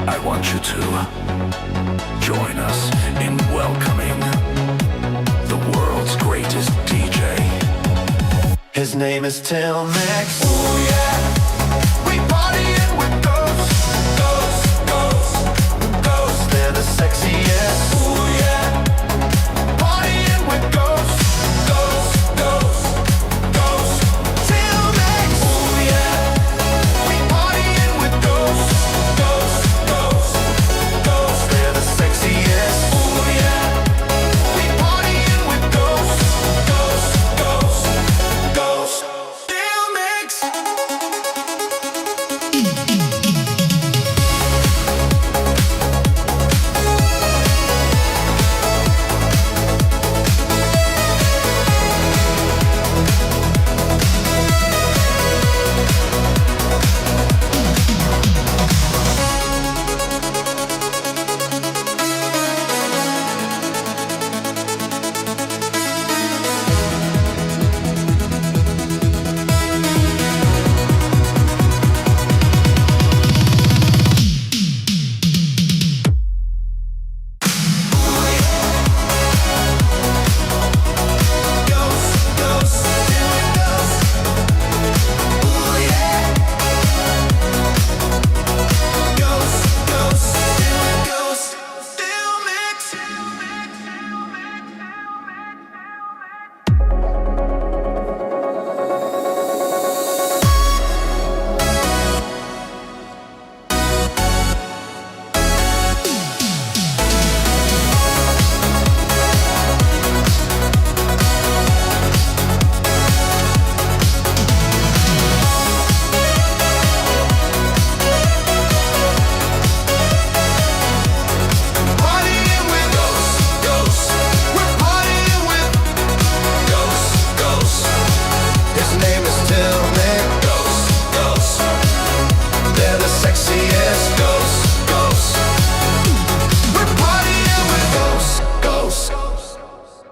I want you to join us in welcoming the world's greatest DJ. His name is Till Mix. Ooh yeah, we partying with ghosts, ghosts, ghosts, ghosts. They're the sexiest. Ooh yeah, partying with ghosts, ghosts, ghosts, ghosts. Till Mix. Ooh yeah, we partying with ghosts, ghosts, ghosts, ghosts. They're the sexiest. Ooh yeah, we partying with ghosts, ghosts, ghosts, ghosts. Till Mix.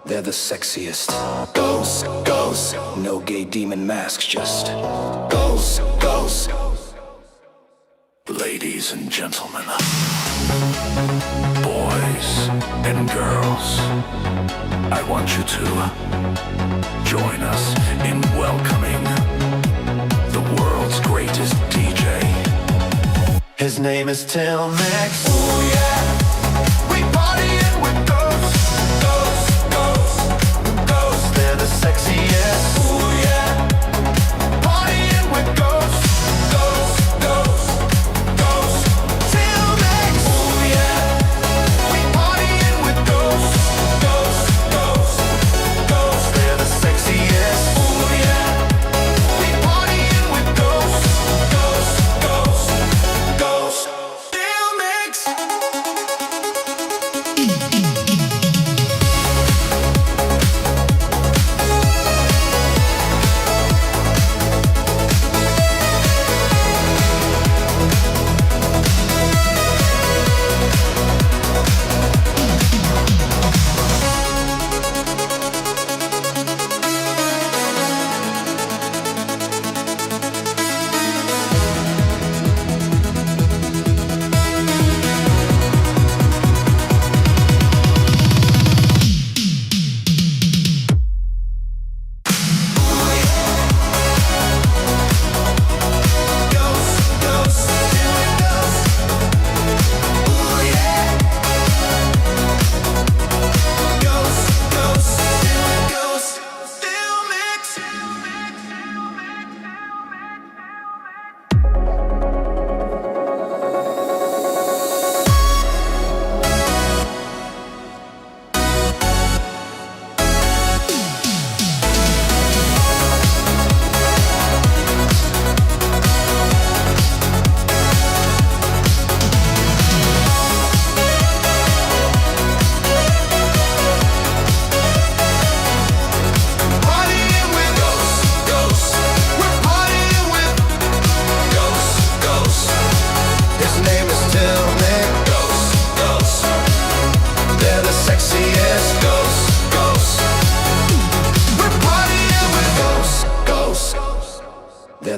They're the sexiest. Ghosts, ghosts. No gay demon masks, just ghosts, ghosts. Ladies and gentlemen, boys and girls, I want you to join us in welcoming the world's greatest DJ. His name is Till Mix. Ooh yeah, we partying with ghosts, ghosts, ghosts, ghosts. They're the sexiest. Ooh yeah, partying with ghosts, ghosts, ghosts, ghosts. Till Mix. Ooh yeah, we partying with ghosts, ghosts, ghosts, ghosts. They're the sexiest. Ooh yeah, we partying with ghosts, ghosts, ghosts, ghosts. Till Mix.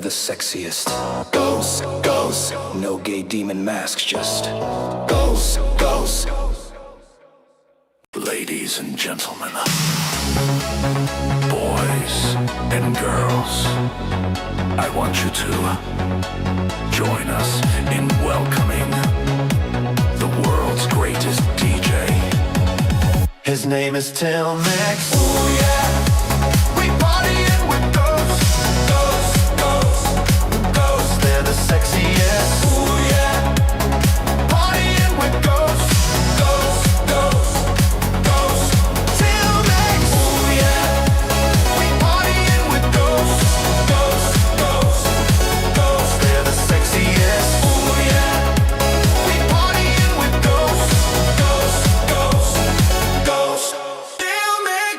the sexiest. Ghosts, ghosts, no gay demon masks, just ghosts, ghosts. Ladies and gentlemen, boys and girls, I want you to join us in welcoming the world's greatest DJ. His name is Till Max. Ooh yeah, we partying with ghosts, ghosts, ghosts, ghosts. They're the sexiest. Ooh yeah, partying with ghosts, ghosts, ghosts, ghosts. Till Max. Ooh yeah, we partying with ghosts, ghosts, ghosts, ghosts. They're the sexiest. Ooh yeah, we partying with ghosts, ghosts, ghosts, ghosts. Till Max.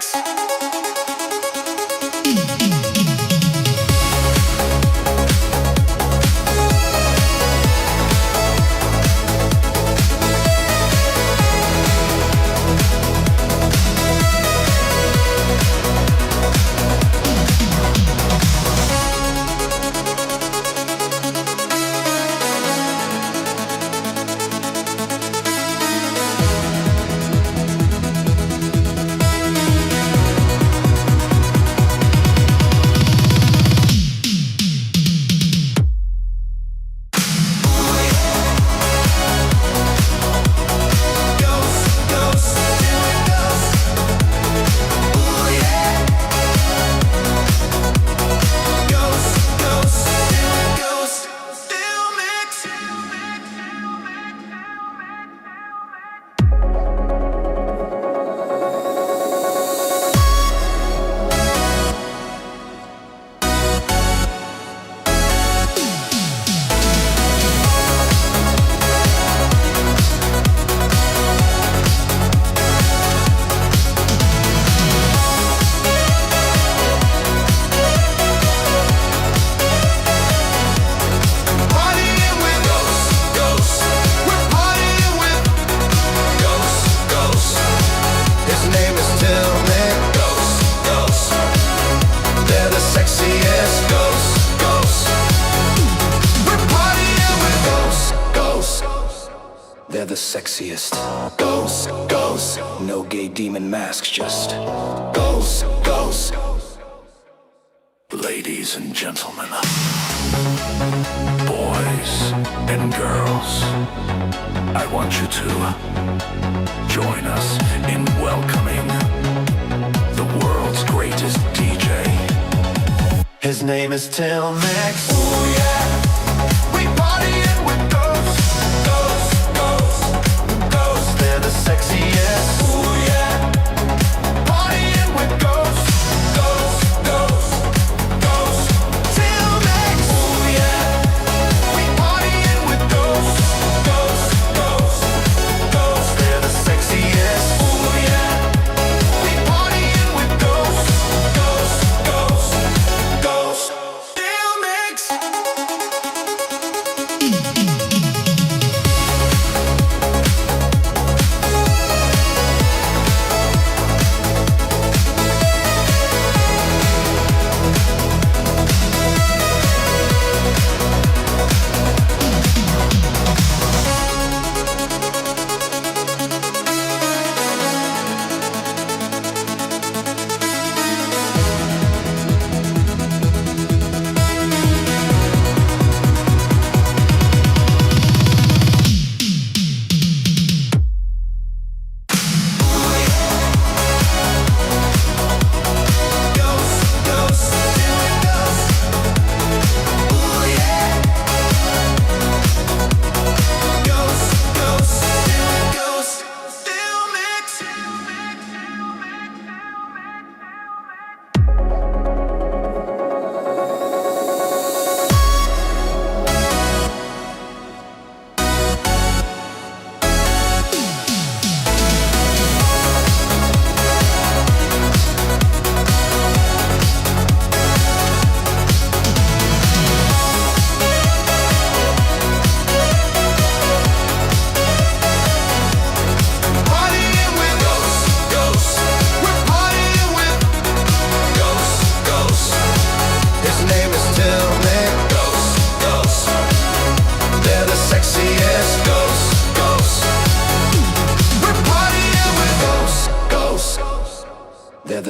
They're the sexiest. Ghosts, ghosts, no gay demon masks, just ghosts, ghosts. Ladies and gentlemen, boys and girls, I want you to join us in welcoming the world's greatest DJ. His name is Till Max. Ooh yeah, we partying with ghosts, ghosts, ghosts, ghosts. They're the sexiest. Ooh yeah, partying with ghosts, ghosts, ghosts, ghosts. Till Max. Ooh yeah, we partying with ghosts, ghosts, ghosts, ghosts. They're the sexiest. Ooh yeah, we partying with ghosts, ghosts, ghosts, ghosts. Till Max.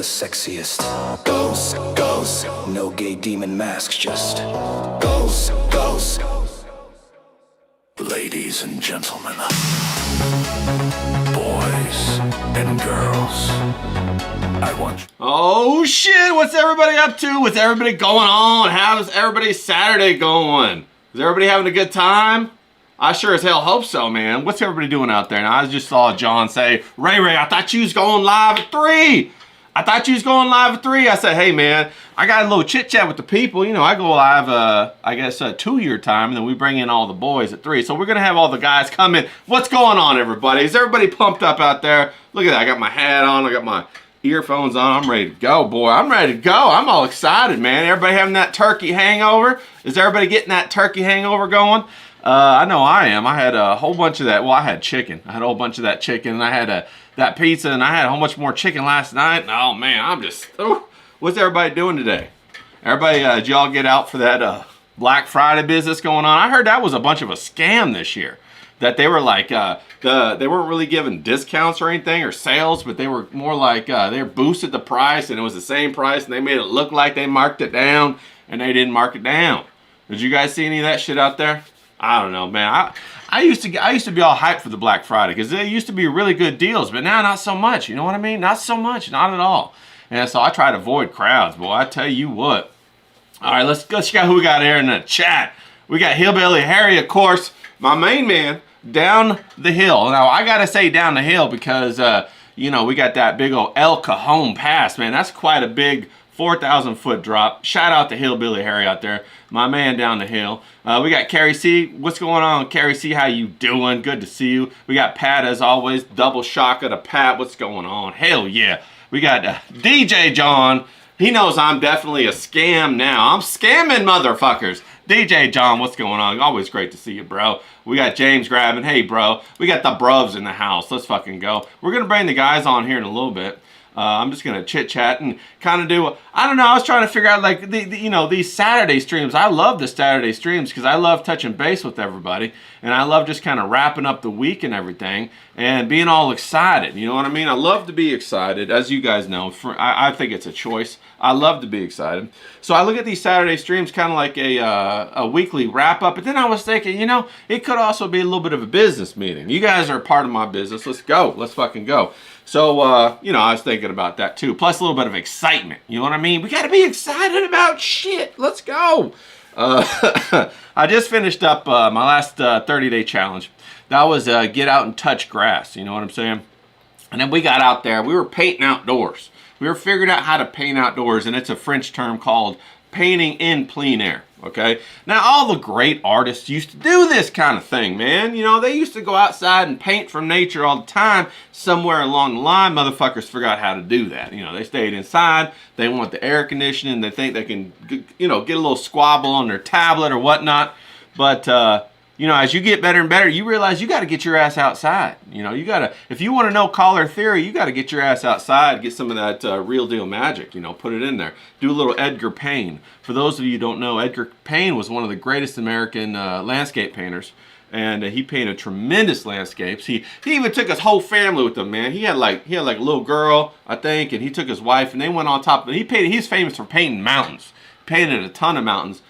sexiest. Ghosts, no gay demon masks, just ghosts. Ladies and gentlemen, boys and girls, I want... Oh shit, what's everybody up to? What's everybody going on? How's everybody's Saturday going? Is everybody having a good time? I sure as hell hope so, man. What's everybody doing out there? And I just saw John say, Ray, I thought you was going live at 3. I said, hey, man, I got a little chit-chat with the people. You know, I go live, I guess, 2 your time, and then we bring in all the boys at 3. So we're going to have all the guys come in. What's going on, everybody? Is everybody pumped up out there? Look at that. I got my hat on. I got my earphones on. I'm ready to go, boy. I'm ready to go. I'm all excited, man. Everybody having that turkey hangover? Is everybody getting that turkey hangover going? I know I am. I had a whole bunch of that. Well, I had chicken. I had a whole bunch of that chicken, and I had that pizza, and I had a whole bunch more chicken last night. And, oh, man, I'm just... Oh, what's everybody doing today? Everybody, did y'all get out for that Black Friday business going on? I heard that was a bunch of a scam this year. That they were like, they weren't really giving discounts or anything or sales, but they were more like, they boosted the price, and it was the same price, and they made it look like they marked it down, and they didn't mark it down. Did you guys see any of that shit out there? I don't know, man. I used to be all hyped for the Black Friday because there used to be really good deals, but now not so much. You know what I mean? Not so much, not at all. And so I try to avoid crowds, boy. I tell you what. All right, let's check out who we got here in the chat. We got Hillbilly Harry, of course, my main man, down the hill. Now I gotta say down the hill because you know, we got that big old El Cajon Pass, man. That's quite a big 4,000 foot drop. Shout out to Hillbilly Harry out there, my man down the hill. We got Carrie C. What's going on, Carrie C? How you doing? Good to see you. We got Pat as always. Double shaka to Pat. What's going on? Hell yeah. We got DJ John. He knows I'm definitely a scam now. I'm scamming motherfuckers. DJ John, what's going on? Always great to see you, bro. We got James grabbing. Hey, bro. We got the bruvs in the house. Let's fucking go. We're going to bring the guys on here in a little bit. I'm just going to chit-chat and kind of do, I don't know, I was trying to figure out, like, you know, these Saturday streams. I love the Saturday streams because I love touching base with everybody. And I love just kind of wrapping up the week and everything and being all excited. You know what I mean? I love to be excited, as you guys know. I think it's a choice. I love to be excited. So I look at these Saturday streams kind of like a weekly wrap-up. But then I was thinking, you know, it could also be a little bit of a business meeting. You guys are a part of my business. Let's go. Let's fucking go. So, you know, I was thinking about that too. Plus a little bit of excitement. You know what I mean? We got to be excited about shit. Let's go. I just finished up my last 30-day challenge. That was get out and touch grass. You know what I'm saying? And then we got out there. We were painting outdoors. We were figuring out how to paint outdoors. And it's a French term called painting in plein air. Okay, now all the great artists used to do this kind of thing, man. You know, they used to go outside and paint from nature all the time. Somewhere along the line, motherfuckers forgot how to do that. You know, they stayed inside. They want the air conditioning. They think they can, you know, get a little squabble on their tablet or whatnot. But, you know, as you get better and better, you realize you got to get your ass outside. You know, you got to, if you want to know color theory, you got to get your ass outside, get some of that real deal magic, you know, put it in there. Do a little Edgar Payne. For those of you who don't know, Edgar Payne was one of the greatest American landscape painters. And he painted tremendous landscapes. He even took his whole family with him, man. He had like a little girl, I think, and he took his wife, and they went on top of it. He's famous for painting mountains. Painted a ton of mountains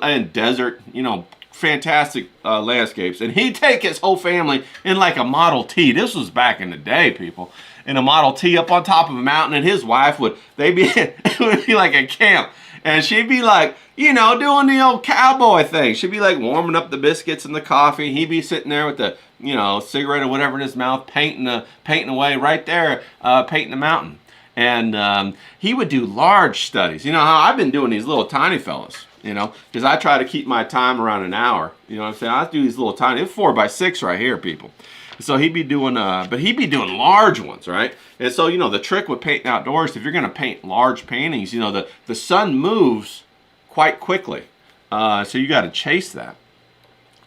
and desert, you know, fantastic landscapes. And he'd take his whole family in like a Model T. This was back in the day, people. In a Model T up on top of a mountain, and his wife it would be like a camp. And she'd be like, you know, doing the old cowboy thing. She'd be like warming up the biscuits and the coffee. He'd be sitting there with the, you know, cigarette or whatever in his mouth, painting away right there, painting the mountain. And he would do large studies. You know how I've been doing these little tiny fellas, you know, because I try to keep my time around an hour. You know what I'm saying? I do these little tiny, it's 4x6 right here, people. So he'd be doing, but he'd be doing large ones, right? And so, you know, the trick with painting outdoors, if you're going to paint large paintings, you know, the sun moves quite quickly. So you got to chase that.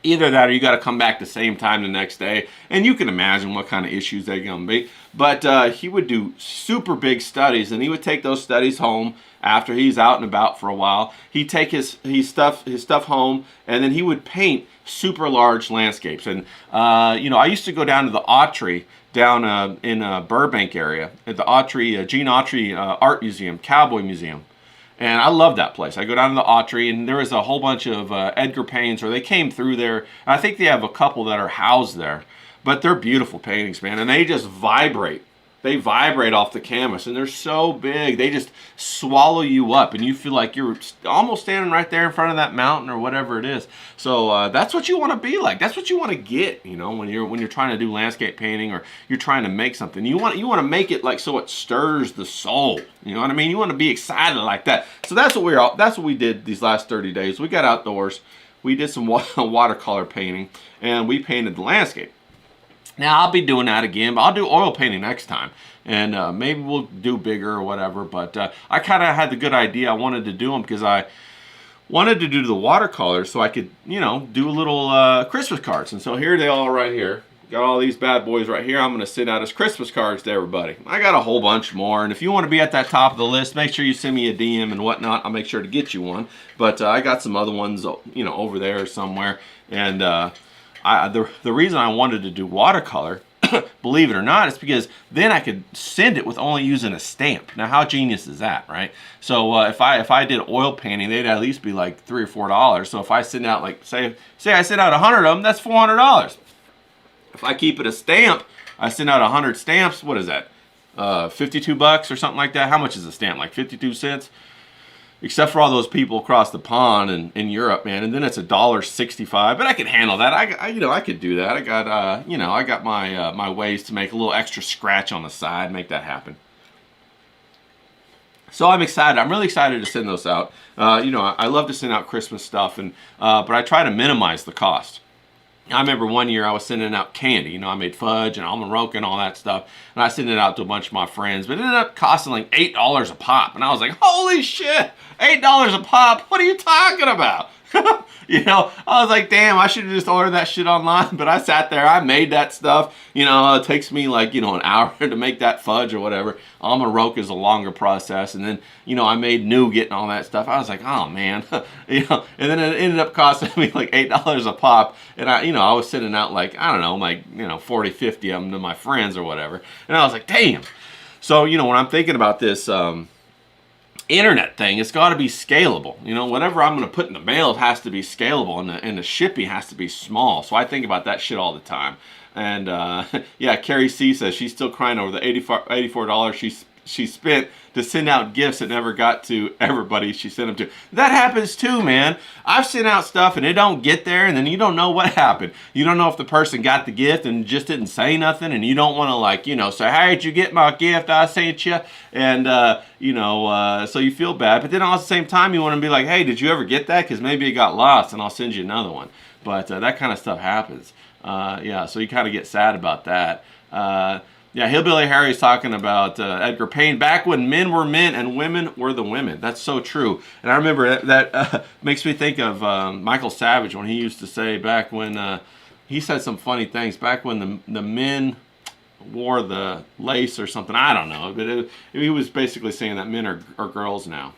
Either that or you got to come back the same time the next day. And you can imagine what kind of issues they're going to be. But he would do super big studies, and he would take those studies home after he's out and about for a while. He'd take his stuff home, and then he would paint super large landscapes. And, I used to go down to the Autry down in Burbank area, at the Autry, Gene Autry Art Museum, Cowboy Museum. And I love that place. I go down to the Autry, and there was a whole bunch of Edgar paintings, or they came through there. And I think they have a couple that are housed there. But they're beautiful paintings, man. And they just vibrate. They vibrate off the canvas, and they're so big. They just swallow you up, and you feel like you're almost standing right there in front of that mountain or whatever it is. So that's what you want to be like. That's what you want to get, when you're trying to do landscape painting or you're trying to make something. You want to make it like so it stirs the soul. You know what I mean? You want to be excited like that. So that's what we did these last 30 days. We got outdoors. We did some watercolor painting, and we painted the landscape. Now, I'll be doing that again, but I'll do oil painting next time. And maybe we'll do bigger or whatever. But I kind of had the good idea. I wanted to do them because I wanted to do the watercolors so I could, do a little Christmas cards. And so here they all right here. Got all these bad boys right here. I'm going to send out as Christmas cards to everybody. I got a whole bunch more. And if you want to be at that top of the list, make sure you send me a DM and whatnot. I'll make sure to get you one. But I got some other ones, over there somewhere. And the reason I wanted to do watercolor, believe it or not, is because then I could send it with only using a stamp. Now, how genius is that, right? So if I did oil painting, they'd at least be like $3 or $4. So if I send out say I send out 100 of them, that's $400. If I keep it a stamp, I send out 100 stamps. What is that? $52 or something like that. How much is a stamp? Like 52 cents. Except for all those people across the pond in Europe, man, and then it's $1.65. But I can handle that. I could do that. I got I got my ways to make a little extra scratch on the side, make that happen. So I'm excited. I'm really excited to send those out. I love to send out Christmas stuff, but I try to minimize the cost. I remember one year I was sending out candy. I made fudge and almond roca and all that stuff. And I sent it out to a bunch of my friends. But it ended up costing like $8 a pop. And I was like, holy shit, $8 a pop? What are you talking about? I was like, damn, I should have just ordered that shit online. But I sat there, I made that stuff. It takes me like, an hour to make that fudge or whatever. Almond roca is a longer process. And then, I made nougat and all that stuff. I was like, oh man, and then it ended up costing me like $8 a pop. And I was sending out like, I don't know, like, 40, 50 of them to my friends or whatever. And I was like, damn. So, when I'm thinking about this, internet thing, it's got to be scalable. Whatever I'm going to put in the mail, it has to be scalable, and the shipping has to be small. So I think about that shit all the time. And yeah, Carrie C says she's still crying over the $84 she spent to send out gifts that never got to everybody she sent them to. That happens too, man. I've sent out stuff and it don't get there, and then you don't know what happened. You don't know if the person got the gift and just didn't say nothing, and you don't want to say, hey, did you get my gift? I sent you. And, so you feel bad. But then at the same time, you want to be like, hey, did you ever get that? Because maybe it got lost and I'll send you another one. But that kind of stuff happens. So you kind of get sad about that. Yeah, Hillbilly Harry's talking about Edgar Payne back when men were men and women were the women. That's so true. And I remember that makes me think of Michael Savage when he used to say back when he said some funny things back when the men wore the lace or something. I don't know, but he was basically saying that men are girls now.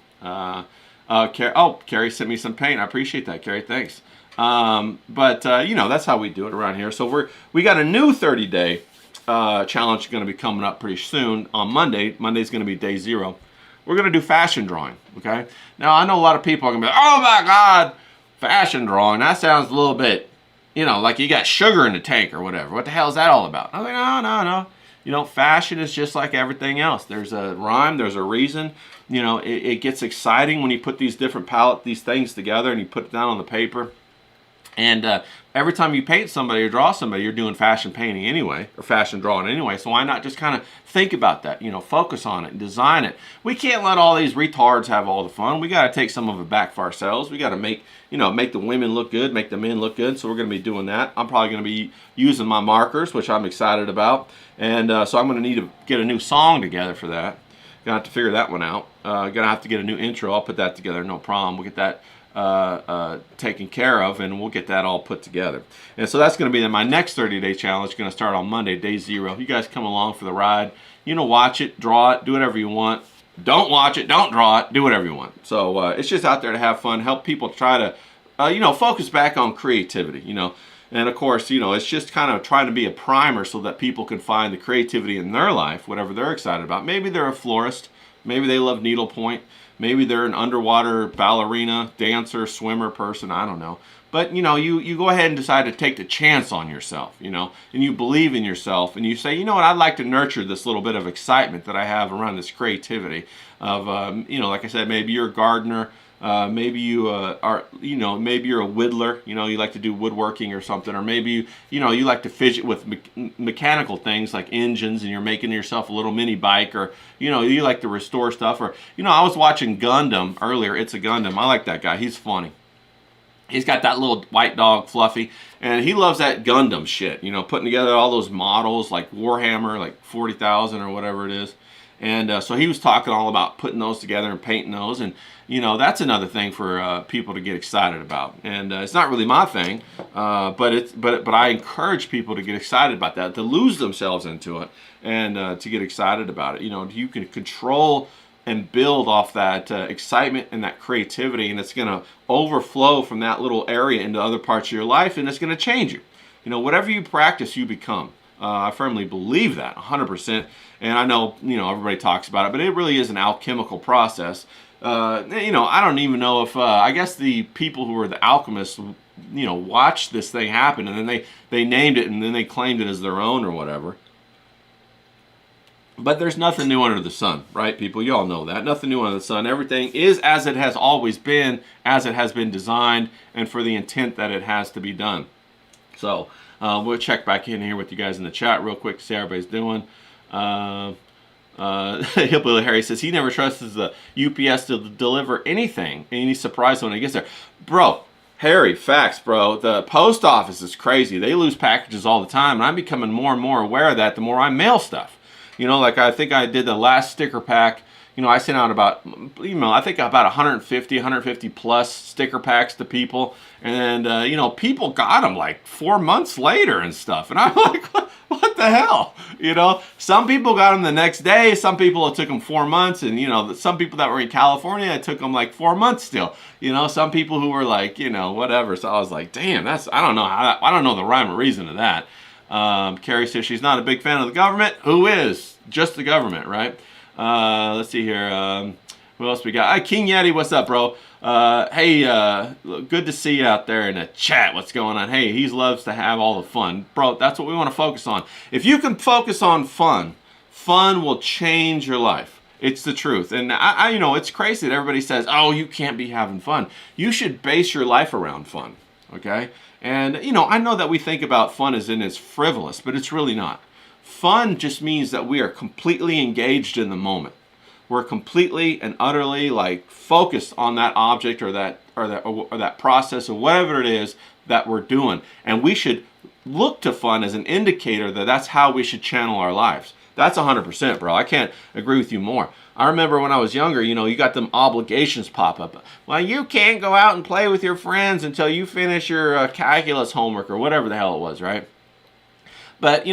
Carrie sent me some paint. I appreciate that, Carrie. Thanks. But that's how we do it around here. So we got a new 30-day challenge going to be coming up pretty soon on Monday. Monday's going to be day 0. We're going to do fashion drawing, okay? Now, I know a lot of people are going to be like, oh my God, fashion drawing. That sounds a little bit, like you got sugar in the tank or whatever. What the hell is that all about? I'm like, no. Fashion is just like everything else. There's a rhyme, there's a reason. It gets exciting when you put these different these things together and you put it down on the paper. And every time you paint somebody or draw somebody, you're doing fashion painting anyway, or fashion drawing anyway. So why not just kind of think about that, focus on it and design it. We can't let all these retards have all the fun. We got to take some of it back for ourselves. We got to make the women look good, make the men look good. So we're going to be doing that. I'm probably going to be using my markers, which I'm excited about. And so I'm going to need to get a new song together for that. Gonna have to figure that one out. Gonna have to get a new intro. I'll put that together, no problem. We'll get that taken care of, and we'll get that all put together. And so that's going to be my next 30-day challenge. Going to start on Monday, day 0. You guys come along for the ride. Watch it, draw it, do whatever you want. Don't watch it, don't draw it, do whatever you want. So it's just out there to have fun, help people try to, focus back on creativity, And of course, it's just kind of trying to be a primer so that people can find the creativity in their life, whatever they're excited about. Maybe they're a florist. Maybe they love needlepoint. Maybe they're an underwater ballerina, dancer, swimmer person. I don't know. But, you go ahead and decide to take the chance on yourself, and you believe in yourself. And you say, you know what, I'd like to nurture this little bit of excitement that I have around this creativity of, like I said, maybe you're a gardener. Maybe you maybe you're a whittler, you like to do woodworking or something, or maybe you like to fidget with mechanical things like engines, and you're making yourself a little mini bike, or you like to restore stuff, or I was watching Gundam earlier. It's a Gundam. I like that guy. He's funny. He's got that little white dog, Fluffy, and he loves that Gundam shit, putting together all those models like Warhammer, like 40,000 or whatever it is. And so he was talking all about putting those together and painting those. And, that's another thing for people to get excited about. And it's not really my thing, but I encourage people to get excited about that, to lose themselves into it, and to get excited about it. You can control and build off that excitement and that creativity, and it's going to overflow from that little area into other parts of your life, and it's going to change you. Whatever you practice, you become. I firmly believe that 100%. And I know, everybody talks about it, but it really is an alchemical process. I don't even know if, I guess the people who were the alchemists, watched this thing happen, and then they named it, and then they claimed it as their own or whatever. But there's nothing new under the sun, right, people? You all know that. Nothing new under the sun. Everything is as it has always been, as it has been designed, and for the intent that it has to be done. So we'll check back in here with you guys in the chat real quick to see how everybody's doing. Hillbilly Harry says he never trusts the UPS to deliver anything, and he's surprised when he gets there. Bro, Harry, facts, bro. The post office is crazy. They lose packages all the time, and I'm becoming more and more aware of that the more I mail stuff. Like I think I did the last sticker pack. I sent out about, I think about 150 plus sticker packs to people. And, people got them like 4 months later and stuff. And I'm like, what the hell? Some people got them the next day. Some people, it took them 4 months. And, some people that were in California, it took them like 4 months still. Some people who were like, whatever. So I was like, damn, I don't know the rhyme or reason of that. Carrie says she's not a big fan of the government. Who is? Just the government, right? Let's see here. What else we got? King Yeti, what's up, bro? Hey, good to see you out there in the chat. What's going on? Hey, he loves to have all the fun. Bro, that's what we want to focus on. If you can focus on fun, fun will change your life. It's the truth. And I it's crazy that everybody says, oh, you can't be having fun. You should base your life around fun, okay? And, I know that we think about fun as in it's frivolous, but it's really not. Fun just means that we are completely engaged in the moment. We're completely and utterly focused on that object or that process or whatever it is that we're doing. And we should look to fun as an indicator that that's how we should channel our lives. That's 100%, bro. I can't agree with you more. I remember when I was younger, you got them obligations pop up. Well, you can't go out and play with your friends until you finish your calculus homework or whatever the hell it was, right? But,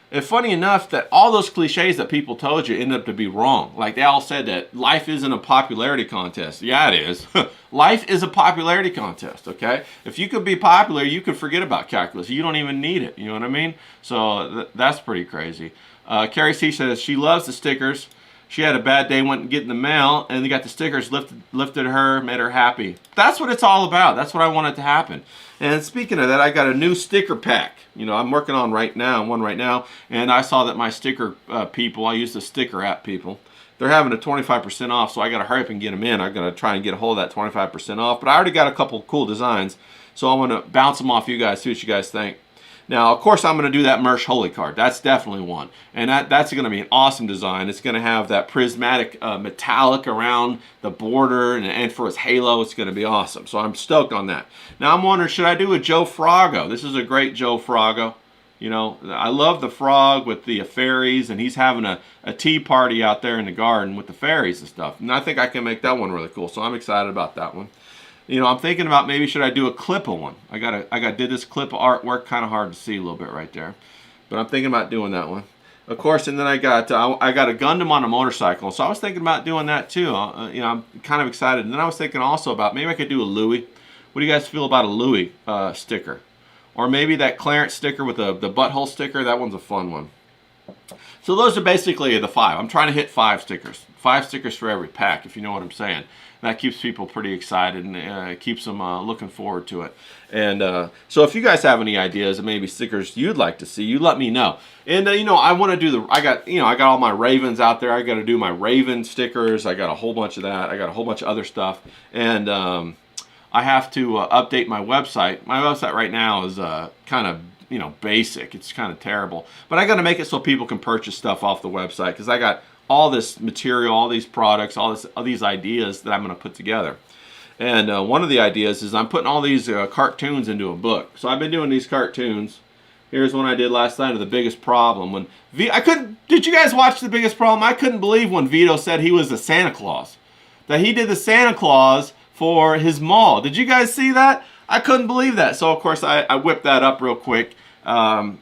it's funny enough that all those cliches that people told you end up to be wrong. Like they all said that life isn't a popularity contest. Yeah, it is. Life is a popularity contest, okay? If you could be popular, you could forget about calculus. You don't even need it, you know what I mean? So that's pretty crazy. Carrie C says she loves the stickers. She had a bad day, went and get in the mail, and they got the stickers lifted her, made her happy. That's what it's all about. That's what I wanted to happen. And speaking of that, I got a new sticker pack. I'm working on one right now, and I saw that my sticker people, I use the sticker app people, they're having a 25% off, so I got to hurry up and get them in. I got to try and get a hold of that 25% off, but I already got a couple cool designs, so I want to bounce them off you guys, see what you guys think. Now, of course, I'm going to do that Mersh Holy card. That's definitely one. And that's going to be an awesome design. It's going to have that prismatic metallic around the border, and for its halo, it's going to be awesome. So I'm stoked on that. Now, I'm wondering, should I do a Joe Froggo? This is a great Joe Froggo. I love the frog with the fairies, and he's having a tea party out there in the garden with the fairies and stuff. And I think I can make that one really cool, so I'm excited about that one. You know, I'm thinking about maybe should I do a clip of one. Did this clip of artwork, kind of hard to see a little bit right there, but I'm thinking about doing that one. Of course, and then I got a Gundam on a motorcycle, so I was thinking about doing that too. You know, I'm kind of excited. And then I was thinking also about maybe I could do a Louis. What do you guys feel about a Louis sticker? Or maybe that Clarence sticker with the butthole sticker. That one's a fun one. So those are basically the 5. I'm trying to hit 5 stickers. 5 stickers for every pack, if you know what I'm saying. That keeps people pretty excited and keeps them looking forward to it. And so if you guys have any ideas of maybe stickers you'd like to see, you let me know. And you know, I want to do I got all my Ravens out there. I got to do my Raven stickers. I got a whole bunch of that. I got a whole bunch of other stuff. And I have to update my website. My website right now is kind of, you know, basic. It's kind of terrible. But I got to make it so people can purchase stuff off the website, because I got all this material, all these products, all these ideas that I'm going to put together. And one of the ideas is I'm putting all these cartoons into a book. So I've been doing these cartoons. Here's one I did last night of The Biggest Problem. Did you guys watch The Biggest Problem? I couldn't believe when Vito said he was the Santa Claus. That he did the Santa Claus for his mall. Did you guys see that? I couldn't believe that. So of course I whipped that up real quick. About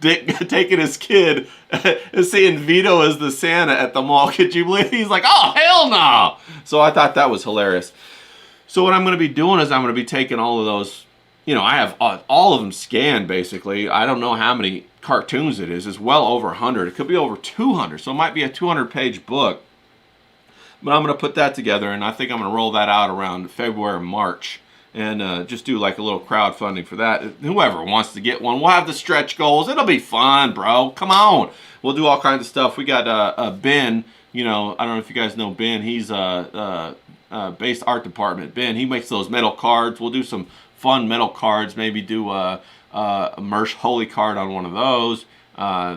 Dick taking his kid and seeing Vito as the Santa at the mall. Could you believe? He's like, oh, hell no! So I thought that was hilarious. So what I'm going to be doing is I'm going to be taking all of those, you know, I have all of them scanned basically. I don't know how many cartoons it is. It's well over 100. It could be over 200. So it might be a 200-page book. But I'm going to put that together, and I think I'm going to roll that out around February or March. And just do like a little crowdfunding for that. Whoever wants to get one, we'll have the stretch goals. It'll be fun, bro. Come on. We'll do all kinds of stuff. We got Ben, you know, I don't know if you guys know Ben. He's base art department. Ben, he makes those metal cards. We'll do some fun metal cards. Maybe do a Mersh Holy card on one of those.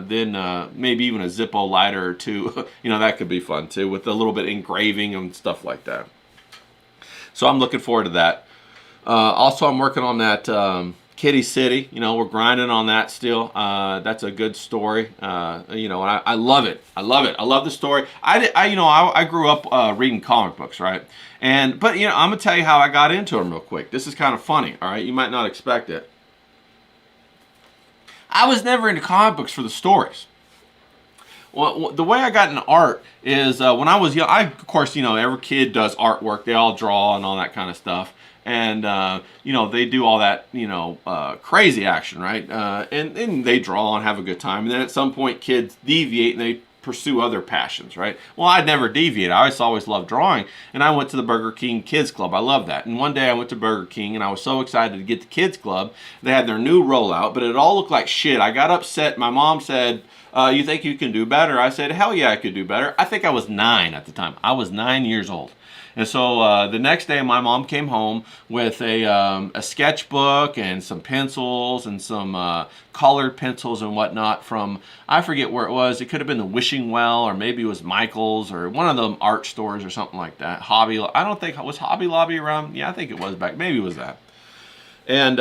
Then maybe even a Zippo lighter or two. You know, that could be fun too, with a little bit of engraving and stuff like that. So I'm looking forward to that. Also, I'm working on that Kitty City. You know, we're grinding on that still. That's a good story. You know, and I love it. I love it. I love the story. I grew up reading comic books, right? But you know, I'm gonna tell you how I got into them real quick. This is kind of funny. All right, you might not expect it. I was never into comic books for the stories. Well, the way I got into art is when I was young. Of course, you know, every kid does artwork. They all draw and all that kind of stuff. And, you know, they do all that, you know, crazy action, right? And they draw and have a good time. And then at some point, kids deviate and they pursue other passions, right? Well, I'd never deviate. I always loved drawing. And I went to the Burger King Kids Club. I love that. And one day I went to Burger King and I was so excited to get the Kids Club. They had their new rollout, but it all looked like shit. I got upset. My mom said, you think you can do better? I said, hell yeah, I could do better. I think I was 9 at the time. I was 9 years old. And so the next day, my mom came home with a sketchbook and some pencils and some colored pencils and whatnot from, I forget where it was. It could have been the Wishing Well, or maybe it was Michael's, or one of them art stores or something like that. Hobby, I don't think, was Hobby Lobby around? Yeah, I think it was back. Maybe it was that. And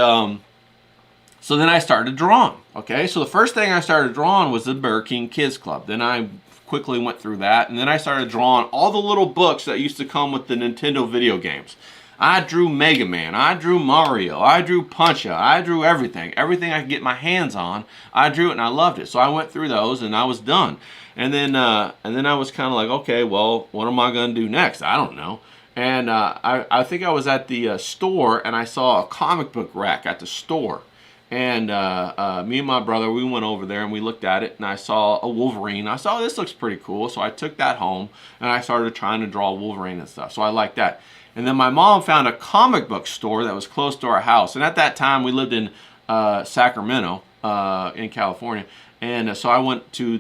so then I started drawing. Okay, so the first thing I started drawing was the Burger King Kids Club. Then I quickly went through that, and then I started drawing all the little books that used to come with the Nintendo video games. I drew Mega Man, I drew Mario, I drew Punch-Out, I drew everything I could get my hands on. I drew it and I loved it. So I went through those and I was done. And then I was kind of like, okay, well, what am I going to do next? I don't know. And I think I was at the store, and I saw a comic book rack at the store. And me and my brother, we went over there and we looked at it, and I saw a Wolverine. I saw, this looks pretty cool. So I took that home and I started trying to draw Wolverine and stuff. So I liked that. And then my mom found a comic book store that was close to our house. And at that time, we lived in Sacramento, in California. And so I went to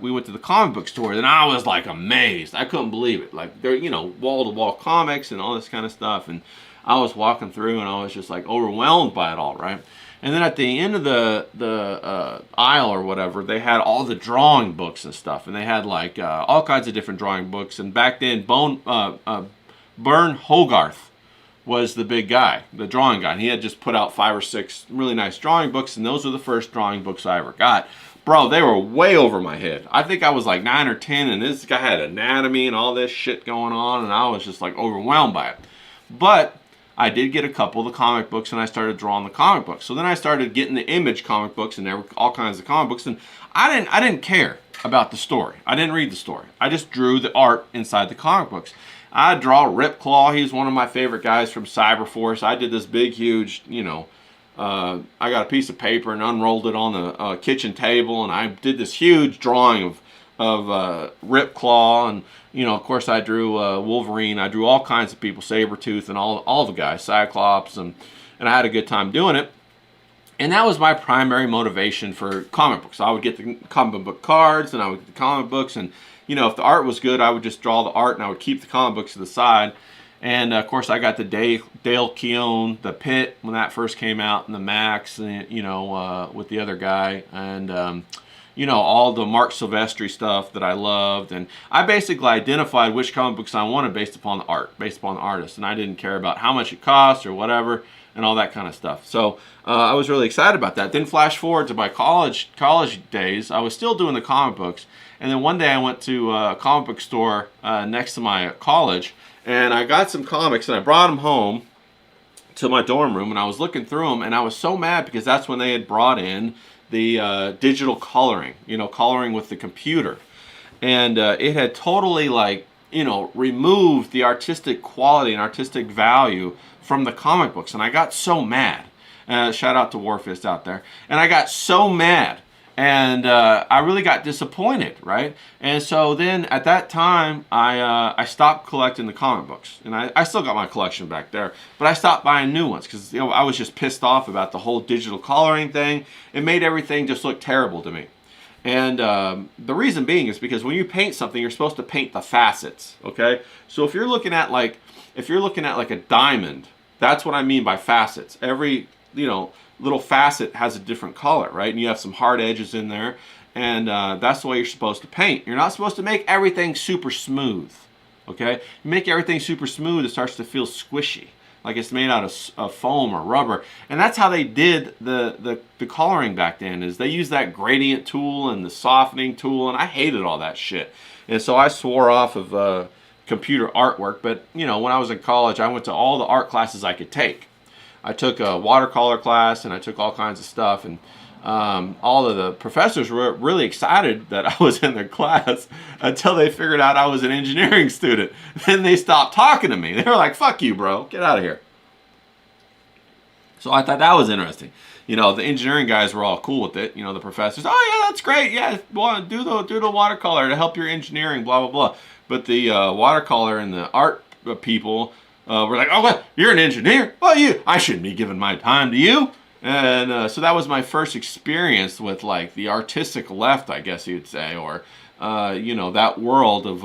we went to the comic book store, and I was like amazed. I couldn't believe it. Like, there, you know, wall-to-wall comics and all this kind of stuff. And I was walking through and I was just like overwhelmed by it all, right? And then at the end of the aisle or whatever, they had all the drawing books and stuff. And they had like all kinds of different drawing books. And back then, Bern Hogarth was the big guy, the drawing guy. And he had just put out 5 or 6 really nice drawing books. And those were the first drawing books I ever got. Bro, they were way over my head. I think I was like 9 or 10. And this guy had anatomy and all this shit going on. And I was just like overwhelmed by it. But I did get a couple of the comic books, and I started drawing the comic books. So then I started getting the Image comic books, and there were all kinds of comic books, and I didn't care about the story. I didn't read the story. I just drew the art inside the comic books. I draw Ripclaw. He's one of my favorite guys from Cyberforce. I did this big, huge, I got a piece of paper and unrolled it on the kitchen table, and I did this huge drawing of Ripclaw, and of course I drew Wolverine. I drew all kinds of people, Sabretooth, and all the guys, Cyclops, and I had a good time doing it. And that was my primary motivation for comic books. I would get the comic book cards, and I would get the comic books, and if the art was good, I would just draw the art, and I would keep the comic books to the side. And of course, I got the Dale Keown, the Pit when that first came out, and the Max, and, with the other guy, and all the Mark Silvestri stuff that I loved. And I basically identified which comic books I wanted based upon the art, based upon the artist, and I didn't care about how much it cost or whatever, and all that kind of stuff. So I was really excited about that. Then flash forward to my college days, I was still doing the comic books, and then one day I went to a comic book store next to my college, and I got some comics, and I brought them home to my dorm room, and I was looking through them, and I was so mad because that's when they had brought in the digital coloring, coloring with the computer. And it had totally, removed the artistic quality and artistic value from the comic books. And I got so mad. Shout out to Warfist out there. And I got so mad. And I really got disappointed, right? And so then at that time, I stopped collecting the comic books. And I still got my collection back there, but I stopped buying new ones because I was just pissed off about the whole digital coloring thing. It made everything just look terrible to me. And the reason being is because when you paint something, you're supposed to paint the facets, okay? So if you're looking at like a diamond, that's what I mean by facets. Every, little facet has a different color, right? And you have some hard edges in there, and that's the way you're supposed to paint. You're not supposed to make everything super smooth, okay? You make everything super smooth, it starts to feel squishy, like it's made out of foam or rubber. And that's how they did the coloring back then, is they used that gradient tool and the softening tool, and I hated all that shit. And so I swore off of computer artwork. But when I was in college, I went to all the art classes I could take. I took a watercolor class, and I took all kinds of stuff, and all of the professors were really excited that I was in their class until they figured out I was an engineering student. Then they stopped talking to me. They were like, "Fuck you, bro. Get out of here." So I thought that was interesting. The engineering guys were all cool with it. The professors, "Oh yeah, that's great. Yeah, well, do the watercolor to help your engineering, blah blah blah." But the watercolor and the art people were like, "Oh, what? You're an engineer? Well, I shouldn't be giving my time to you." And so that was my first experience with the artistic left, I guess you'd say, or that world of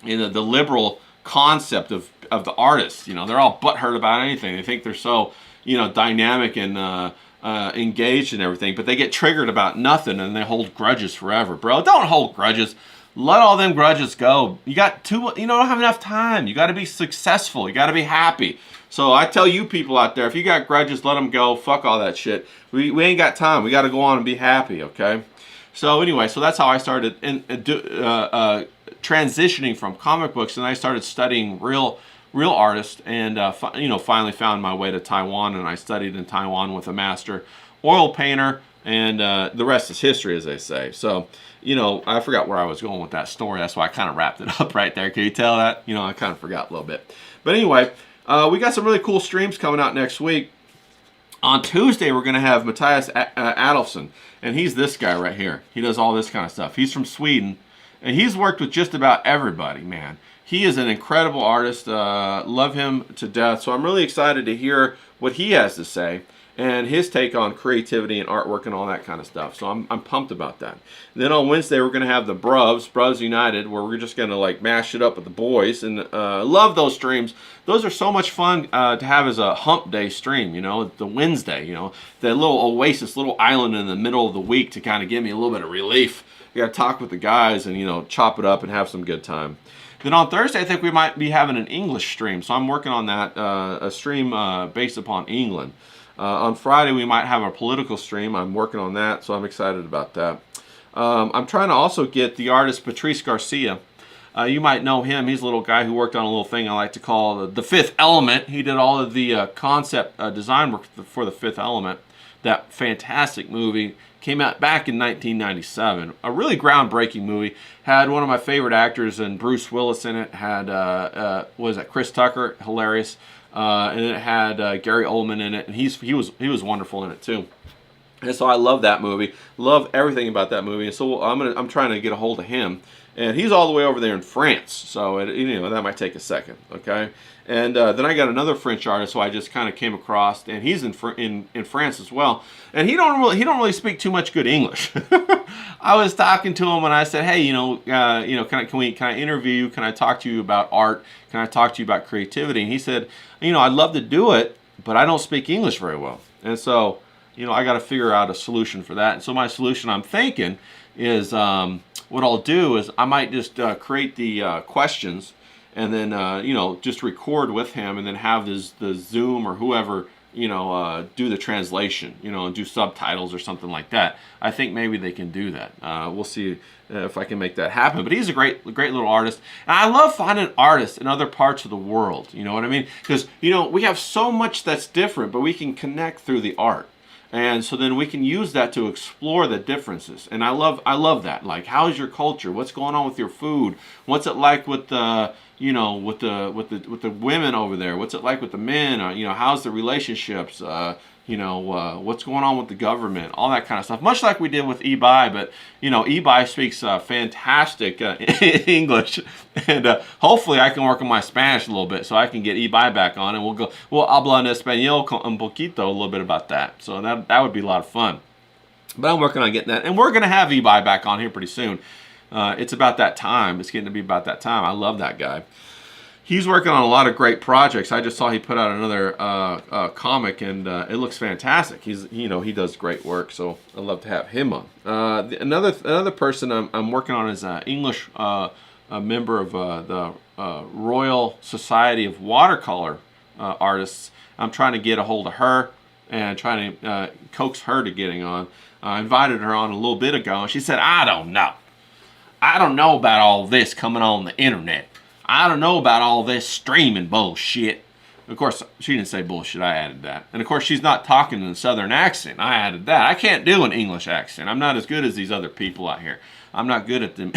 the liberal concept of the artists. They're all butthurt about anything. They think they're so dynamic and engaged and everything, but they get triggered about nothing and they hold grudges forever, bro. Don't hold grudges. Let all them grudges go. You don't have enough time. You got to be successful. You got to be happy. So I tell you people out there, if you got grudges, let them go. Fuck all that shit. We ain't got time. We got to go on and be happy, okay? So anyway, so that's how I started transitioning from comic books, and I started studying real artists, and finally found my way to Taiwan, and I studied in Taiwan with a master oil painter, and the rest is history, as they say. So I forgot where I was going with that story. That's why I kind of wrapped it up right there. Can you tell that? I kind of forgot a little bit. But anyway, we got some really cool streams coming out next week. On Tuesday, we're going to have Matthias Adolfsson, and he's this guy right here. He does all this kind of stuff. He's from Sweden, and he's worked with just about everybody, man. He is an incredible artist. Love him to death. So I'm really excited to hear what he has to say and his take on creativity and artwork and all that kind of stuff. So I'm pumped about that. And then on Wednesday, we're going to have the Bruvs United, where we're just going to mash it up with the boys. And love those streams. Those are so much fun to have as a hump day stream, the Wednesday, that little oasis, little island in the middle of the week to kind of give me a little bit of relief. You got to talk with the guys and, chop it up and have some good time. Then on Thursday, I think we might be having an English stream. So I'm working on that, a stream based upon England. On Friday, we might have a political stream. I'm working on that, so I'm excited about that. I'm trying to also get the artist Patrice Garcia. You might know him. He's a little guy who worked on a little thing I like to call the Fifth Element. He did all of the concept design work for the Fifth Element. That fantastic movie came out back in 1997. A really groundbreaking movie. Had one of my favorite actors and Bruce Willis in it. Had was it Chris Tucker? Hilarious. And it had Gary Oldman in it, and he was wonderful in it too. And so I love that movie. Love everything about that movie. And so I'm trying to get a hold of him. And he's all the way over there in France, so that might take a second, okay? And then I got another French artist who I just kind of came across, and he's in France as well. And he don't really speak too much good English. I was talking to him and I said, hey, can I interview you? Can I talk to you about art? Can I talk to you about creativity? And he said, I'd love to do it, but I don't speak English very well. And so, I got to figure out a solution for that. And so my solution, I'm thinking, is what I'll do is I might just create the questions and then just record with him and then have the Zoom or whoever do the translation, and do subtitles or something like that. I think maybe they can do that. We'll see if I can make that happen. But he's a great little artist, and I love finding artists in other parts of the world. You know what I mean? Because we have so much that's different, but we can connect through the art. And so then we can use that to explore the differences. And I love that. Like, how's your culture? What's going on with your food? What's it like with the with the women over there? What's it like with the men? How's the relationships? What's going on with the government? All that kind of stuff. Much like we did with Ebai, but Ebai speaks fantastic English, and hopefully I can work on my Spanish a little bit so I can get Ebai back on, and we'll hablar en español un poquito, a little bit about that. So that would be a lot of fun. But I'm working on getting that, and we're gonna have Ebai back on here pretty soon. It's about that time. It's getting to be about that time. I love that guy. He's working on a lot of great projects. I just saw he put out another comic, and it looks fantastic. He does great work, so I'd love to have him on. Another person I'm working on is an English a member of the Royal Society of Watercolor Artists. I'm trying to get a hold of her and trying to coax her to getting on. I invited her on a little bit ago, and she said, I don't know about all this coming on the internet. I don't know about all this streaming bullshit. Of course, she didn't say bullshit. I added that. And of course, she's not talking in a southern accent. I added that. I can't do an English accent. I'm not as good as these other people out here. I'm not good at them.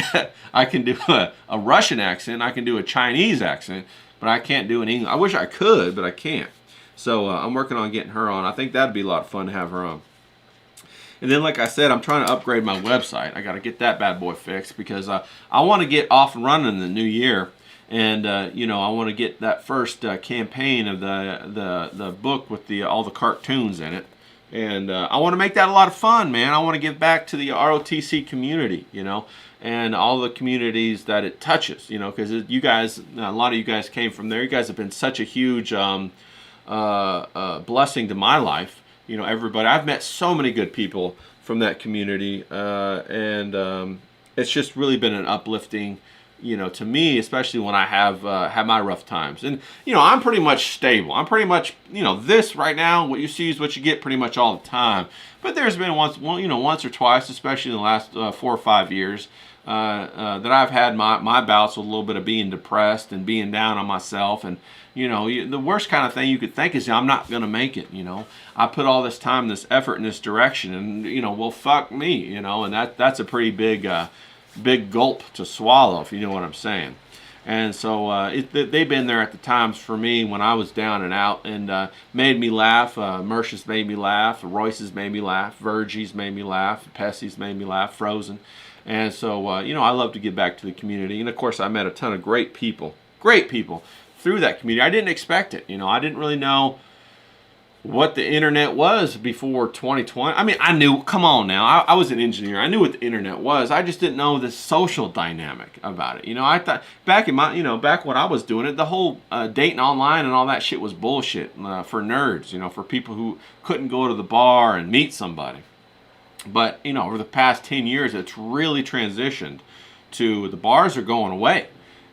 I can do a Russian accent. I can do a Chinese accent, but I can't do an English. I wish I could, but I can't. So I'm working on getting her on. I think that'd be a lot of fun to have her on. And then, like I said, I'm trying to upgrade my website. I got to get that bad boy fixed because I want to get off and running in the new year. And I want to get that first campaign of the book with all the cartoons in it, and I want to make that a lot of fun, man. I want to give back to the ROTC community, and all the communities that it touches, because you guys, a lot of you guys came from there. You guys have been such a huge blessing to my life. Everybody. I've met so many good people from that community, and it's just really been an uplifting. To me, especially when I have my rough times. And, I'm pretty much stable. I'm pretty much, this right now, what you see is what you get pretty much all the time. But there's been once or twice, especially in the last 4 or 5 years, that I've had my bouts with a little bit of being depressed and being down on myself. And, the worst kind of thing you could think is I'm not going to make it, I put all this time, this effort in this direction, and, well, fuck me, and that's a pretty big gulp to swallow, if you know what I'm saying. And so they've been there at the times for me when I was down and out, and made me laugh. Mercia's made me laugh. Royce's made me laugh. Virgie's made me laugh. Pessy's made me laugh. Frozen. And so I love to give back to the community. And of course, I met a ton of great people through that community. I didn't expect it. I didn't really know what the internet was before 2020. I mean, I knew, come on now, I was an engineer. I knew what the internet was. I just didn't know the social dynamic about it. I thought back in back when I was doing it, the whole dating online and all that shit was bullshit for nerds, for people who couldn't go to the bar and meet somebody. But, over the past 10 years, it's really transitioned to the bars are going away.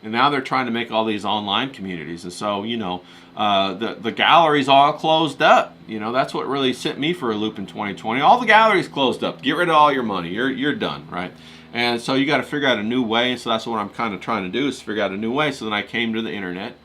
And now they're trying to make all these online communities. And so, you know, the galleries all closed up. You know, that's what really sent me for a loop in 2020. All the galleries closed up. Get rid of all your money. You're done, right? And so you got to figure out a new way. And so that's what I'm kind of trying to do, is figure out a new way. So then I came to the internet.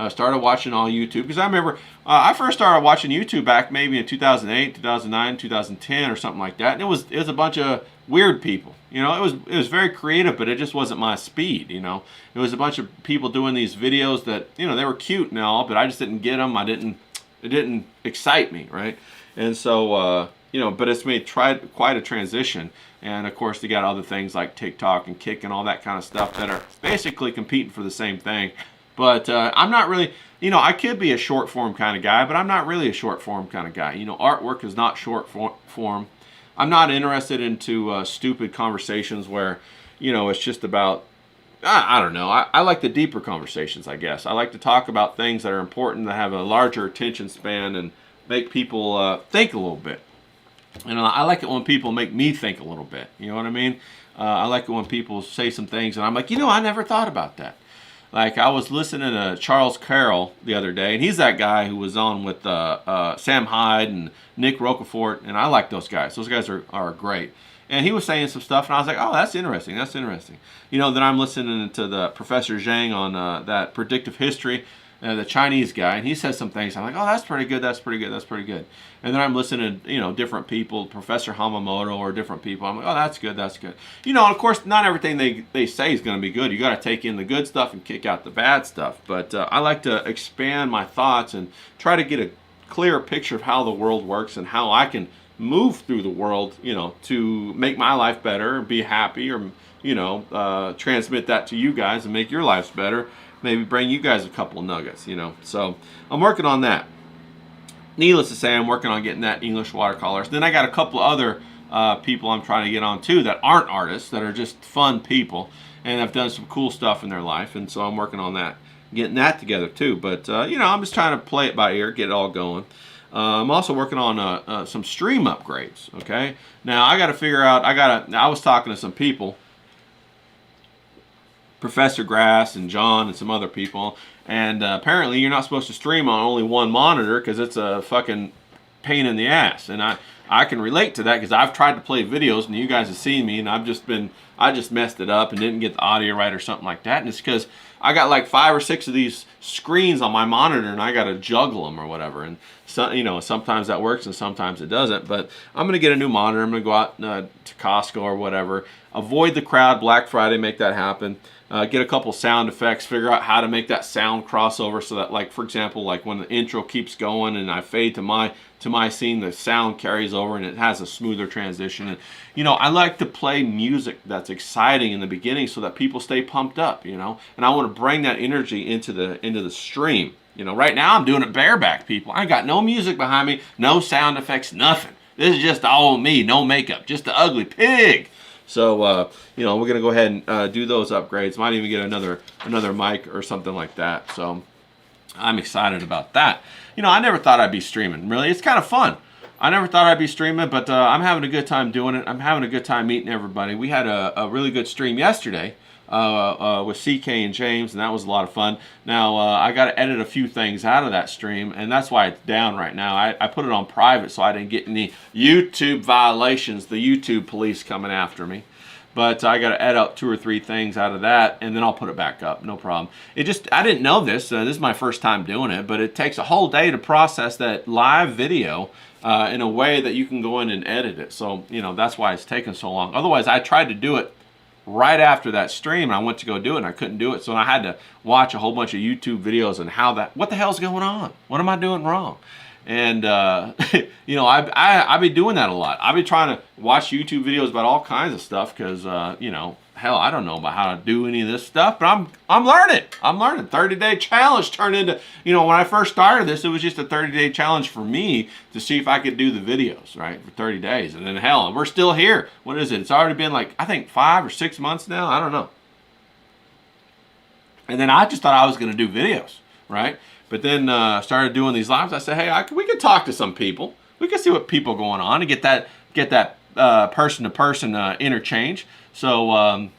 Started watching all YouTube, because I remember I first started watching YouTube back maybe in 2008, 2009, 2010 or something like that. And it was a bunch of weird people. You know, it was very creative, but it just wasn't my speed. You know, it was a bunch of people doing these videos that, you know, they were cute and all, but I just didn't get them. It didn't excite me, right? And so you know, but it's made quite a transition. And of course, they got other things like TikTok and Kick and all that kind of stuff that are basically competing for the same thing. But I'm not really, you know, I could be a short form kind of guy, but I'm not really a short form kind of guy. You know, artwork is not short form. I'm not interested into stupid conversations where, you know, it's just about, I don't know. I like the deeper conversations, I guess. I like to talk about things that are important, that have a larger attention span and make people think a little bit. And I like it when people make me think a little bit. You know what I mean? I like it when people say some things and I'm like, you know, I never thought about that. Like, I was listening to Charles Carroll the other day, and he's that guy who was on with Sam Hyde and Nick Roquefort, and I like those guys. Those guys are great. And he was saying some stuff, and I was like, oh, that's interesting. That's interesting. You know, then I'm listening to the Professor Zhang on that predictive history, the Chinese guy, and he says some things. I'm like, oh, that's pretty good. That's pretty good. That's pretty good. And then I'm listening to, you know, different people, Professor Hamamoto or different people. I'm like, oh, that's good. That's good. You know, of course, not everything they say is going to be good. You got to take in the good stuff and kick out the bad stuff. But I like to expand my thoughts and try to get a clearer picture of how the world works and how I can move through the world, you know, to make my life better, be happy, or, you know, transmit that to you guys and make your lives better. Maybe bring you guys a couple of nuggets, you know. So I'm working on that. Needless to say, I'm working on getting that English watercolors. Then I got a couple of other people I'm trying to get on too that aren't artists, that are just fun people and have done some cool stuff in their life. And so I'm working on that, getting that together too. But, you know, I'm just trying to play it by ear, get it all going. I'm also working on some stream upgrades, okay? Now, I got to figure out, I was talking to some people, Professor Grass and John and some other people, and apparently you're not supposed to stream on only one monitor because it's a fucking pain in the ass. And I can relate to that because I've tried to play videos and you guys have seen me, and I just messed it up and didn't get the audio right or something like that. And it's because I got like 5 or 6 of these screens on my monitor and I got to juggle them or whatever. And so, you know, sometimes that works and sometimes it doesn't. But I'm going to get a new monitor. I'm going to go out to Costco or whatever. Avoid the crowd, Black Friday, make that happen. Get a couple sound effects, figure out how to make that sound crossover so that, like, for example, like when the intro keeps going and I fade to my scene, the sound carries over and it has a smoother transition. And, you know, I like to play music that's exciting in the beginning so that people stay pumped up, you know, and I want to bring that energy into the stream. You know, right now I'm doing it bareback, people. I got no music behind me, no sound effects, nothing. This is just all me, no makeup, just the ugly pig. So, you know, we're going to go ahead and do those upgrades. Might even get another mic or something like that. So I'm excited about that. You know, I never thought I'd be streaming. Really, it's kind of fun. I never thought I'd be streaming, but I'm having a good time doing it. I'm having a good time meeting everybody. We had a really good stream yesterday with CK and James, and that was a lot of fun. Now, I got to edit a few things out of that stream, and that's why it's down right now. I put it on private so I didn't get any YouTube violations, the YouTube police coming after me. But I got to edit out 2 or 3 things out of that, and then I'll put it back up. No problem. I didn't know this. This is my first time doing it, but it takes a whole day to process that live video in a way that you can go in and edit it. So, you know, that's why it's taking so long. Otherwise, I tried to do it right after that stream, and I went to go do it, and I couldn't do it. So I had to watch a whole bunch of YouTube videos and what the hell's going on? What am I doing wrong? And, you know, I be doing that a lot. I be trying to watch YouTube videos about all kinds of stuff because, you know, hell, I don't know about how to do any of this stuff, but I'm learning. I'm learning. 30-day challenge turned into, you know, when I first started this, it was just a 30-day challenge for me to see if I could do the videos, right, for 30 days. And then, hell, we're still here. What is it? It's already been like, I think 5 or 6 months now. I don't know. And then I just thought I was going to do videos, right? But then started doing these lives. I said, hey, we could talk to some people. We could see what people are going on and get that person-to-person interchange. So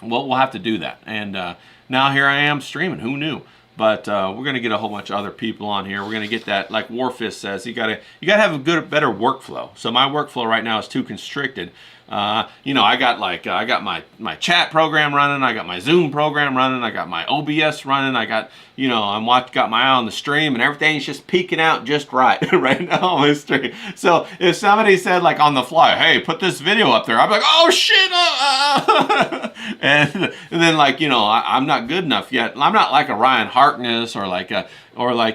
we'll have to do that. And now here I am streaming. Who knew? But we're gonna get a whole bunch of other people on here. We're gonna get that, like Warfist says, you gotta have a better workflow. So my workflow right now is too constricted. You know, I got my chat program running, I got my Zoom program running, I got my OBS running, I got, you know, got my eye on the stream, and everything's just peeking out just right right now on my stream. So if somebody said, like, on the fly, hey, put this video up there, I'm like, oh shit, and then, like, you know, I'm not good enough yet. I'm not like a Ryan Harkness or like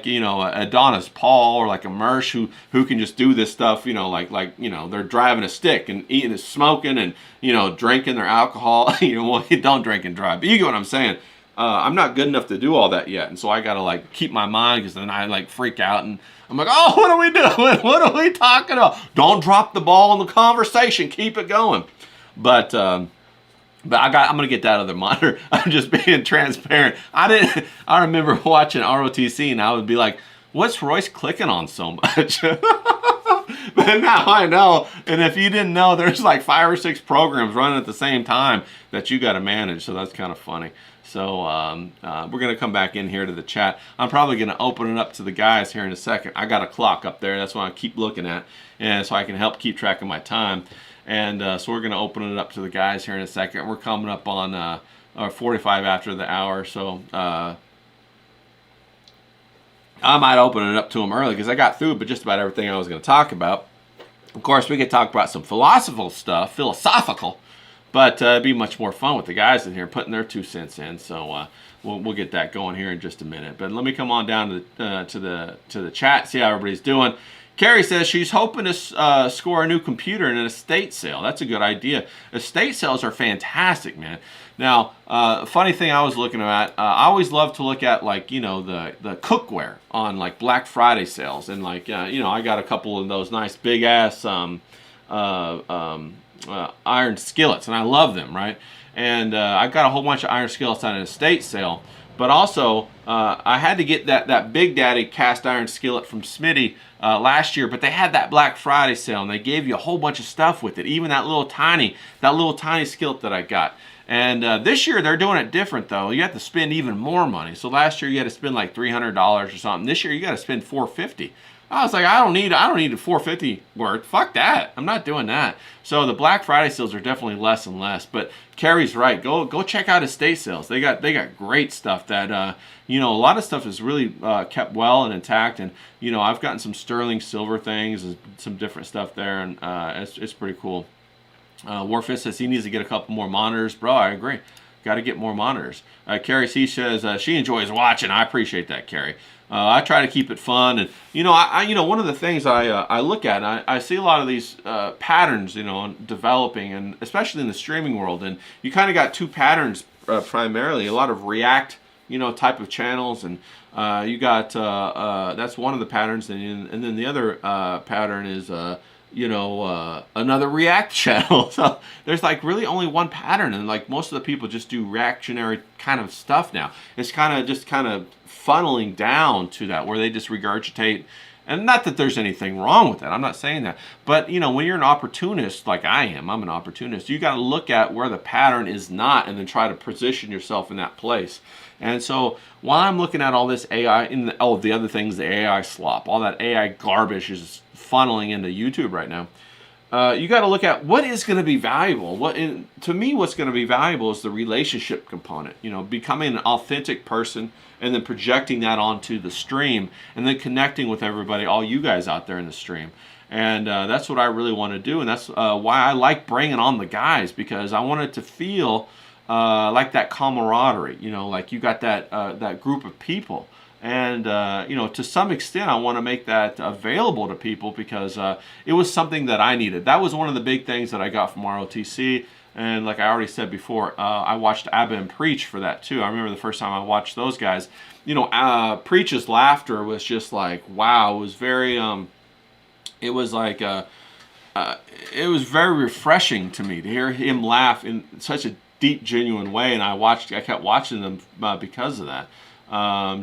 you know, Adonis Paul or like a Mersh who can just do this stuff, you know, like you know, they're driving a stick and eating and smoking and, you know, drinking their alcohol. You know, well, you don't drink and drive, but you get what I'm saying. I'm not good enough to do all that yet, and so I gotta, like, keep my mind, because then I, like, freak out and I'm like, oh, what are we doing? What are we talking about? Don't drop the ball in the conversation. Keep it going. But I'm gonna get that other monitor. I'm just being transparent. I remember watching ROTC and I would be like, what's Royce clicking on so much? But now I know. And if you didn't know, there's like 5 or 6 programs running at the same time that you got to manage. So that's kind of funny. So we're gonna come back in here to the chat. I'm probably gonna open it up to the guys here in a second. I got a clock up there. That's what I keep looking at, and so I can help keep track of my time. And so we're going to open it up to the guys here in a second. We're coming up on 45 after the hour, so I might open it up to them early because I got through but just about everything I was going to talk about. Of course, we could talk about some philosophical, but it'd be much more fun with the guys in here putting their 2 cents in. So we'll get that going here in just a minute. But let me come on down to the chat, see how everybody's doing. Carrie says she's hoping to score a new computer in an estate sale. That's a good idea. Estate sales are fantastic, man. Now, funny thing I was looking at, I always love to look at, like, you know, the cookware on, like, Black Friday sales. And, like, you know, I got a couple of those nice big-ass iron skillets, and I love them, right? And I got a whole bunch of iron skillets on an estate sale. But also, I had to get that Big Daddy cast iron skillet from Smitty last year, but they had that Black Friday sale, and they gave you a whole bunch of stuff with it, even that little tiny skillet that I got. And this year, they're doing it different, though. You have to spend even more money. So last year, you had to spend like $300 or something. This year, you got to spend $450. I was like, I don't need a $450 worth. Fuck that. I'm not doing that. So the Black Friday sales are definitely less and less. But Carrie's right. Go check out estate sales. They got great stuff that you know, a lot of stuff is really kept well and intact. And you know, I've gotten some sterling silver things and some different stuff there, and it's pretty cool. Warfist says he needs to get a couple more monitors. Bro, I agree. Got to get more monitors. Carrie C says she enjoys watching. I appreciate that, Carrie. I try to keep it fun, and you know, I one of the things I look at, and I see a lot of these patterns, you know, developing, and especially in the streaming world. And you kind of got 2 patterns primarily. A lot of React, you know, type of channels, and you got that's one of the patterns, and then the other pattern is you know, another React channel. So there's like really only one pattern, and like most of the people just do reactionary kind of stuff now. It's kind of funneling down to that, where they just regurgitate. And not that there's anything wrong with that, I'm not saying that. But you know, when you're an opportunist like I am, I'm an opportunist, you got to look at where the pattern is not, and then try to position yourself in that place. And so while I'm looking at all this AI, the other things, the AI slop, all that AI garbage is funneling into YouTube right now. You got to look at what is going to be valuable. To me, what's going to be valuable is the relationship component. You know, becoming an authentic person, and then projecting that onto the stream, and then connecting with everybody, all you guys out there in the stream. And that's what I really want to do, and that's why I like bringing on the guys, because I want it to feel like that camaraderie. You know, like you got that group of people. And, you know, to some extent, I want to make that available to people, because it was something that I needed. That was one of the big things that I got from ROTC. And like I already said before, I watched Abba and Preach for that too. I remember the first time I watched those guys. You know, Preach's laughter was just like, wow. It was very, it was like, it was very refreshing to me to hear him laugh in such a deep, genuine way. And I kept watching them because of that.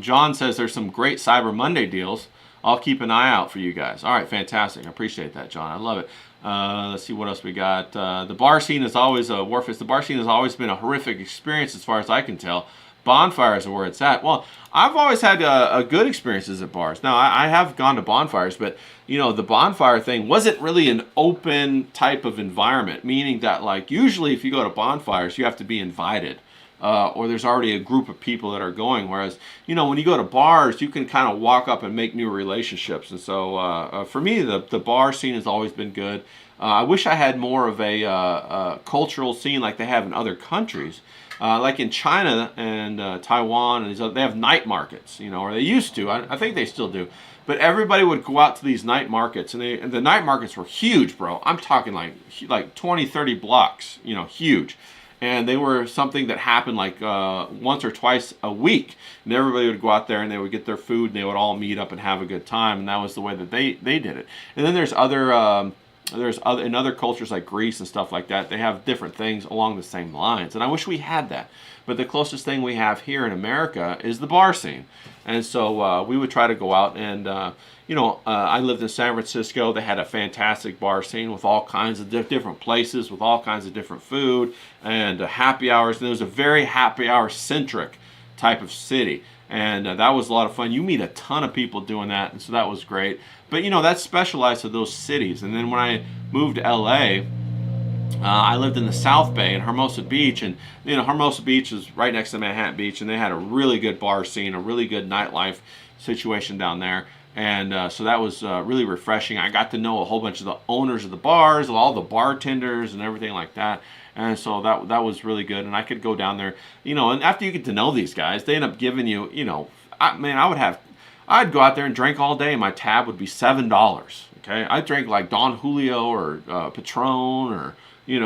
John says there's some great Cyber Monday deals. I'll keep an eye out for you guys. All right, fantastic. I appreciate that, John. I love it. Let's see what else we got. The bar scene is always Warfist. The bar scene has always been a horrific experience as far as I can tell. bonfires are where it's at. Well, I've always had a good experiences at bars. Now, I have gone to bonfires, but the bonfire thing wasn't really an open type of environment, meaning that like usually if you go to bonfires, you have to be invited. Or there's already a group of people that are going. Whereas, when you go to bars, you can kind of walk up and make new relationships. And so for me, the bar scene has always been good. I wish I had more of a cultural scene like they have in other countries. Like in China and Taiwan, and they have night markets, or they used to. I think they still do. But everybody would go out to these night markets, and the night markets were huge, bro. I'm talking like 20, 30 blocks, huge. And they were something that happened like once or twice a week. And everybody would go out there and they would get their food and they would all meet up and have a good time. And that was the way that they did it. And then there's in other cultures like Greece and stuff like that, they have different things along the same lines. And I wish we had that. But the closest thing we have here in America is the bar scene. And so we would try to go out and, I lived in San Francisco. They had a fantastic bar scene with all kinds of different places, with all kinds of different food and happy hours. And it was a very happy hour centric type of city. And that was a lot of fun. You meet a ton of people doing that. And so that was great. But, that's specialized to those cities. And then when I moved to LA, I lived in the South Bay in Hermosa Beach, and Hermosa Beach is right next to Manhattan Beach, and they had a really good bar scene, a really good nightlife situation down there, and so that was really refreshing. I got to know a whole bunch of the owners of the bars, all the bartenders, and everything like that, and so that was really good. And I could go down there, and after you get to know these guys, they end up giving you, I'd go out there and drink all day, and my tab would be $7. Okay, I'd drink like Don Julio or Patron or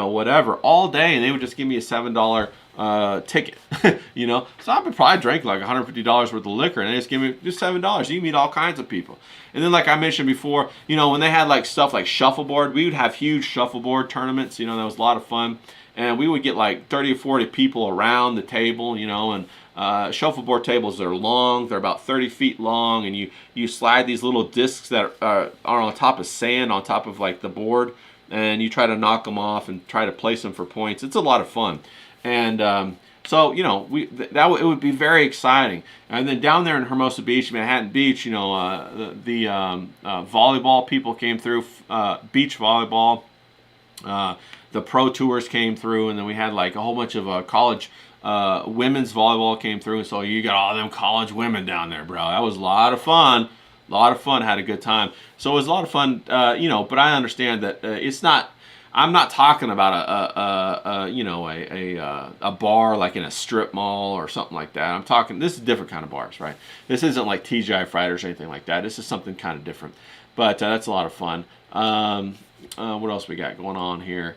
whatever all day, and they would just give me a $7 ticket. So I would probably drink like $150 worth of liquor, and they just give me just $7. You meet all kinds of people. And then, like I mentioned before, when they had like stuff like shuffleboard, we would have huge shuffleboard tournaments. That was a lot of fun, and we would get like 30 or 40 people around the table. And shuffleboard tables are long. They're about 30 feet long, and you slide these little discs that are on top of sand on top of like the board, and you try to knock them off and try to place them for points. It's a lot of fun. And so it would be very exciting. And then down there in Hermosa Beach, Manhattan Beach, the volleyball people came through, beach volleyball. The pro tours came through, and then we had like a whole bunch of college women's volleyball came through. And so you got all them college women down there, bro. That was a lot of fun. A lot of fun, had a good time. So it was a lot of fun, but I understand that it's not, I'm not talking about a bar like in a strip mall or something like that. I'm talking, this is different kind of bars, right? This isn't like TGI Fridays or anything like that. This is something kind of different. But that's a lot of fun. What else we got going on here?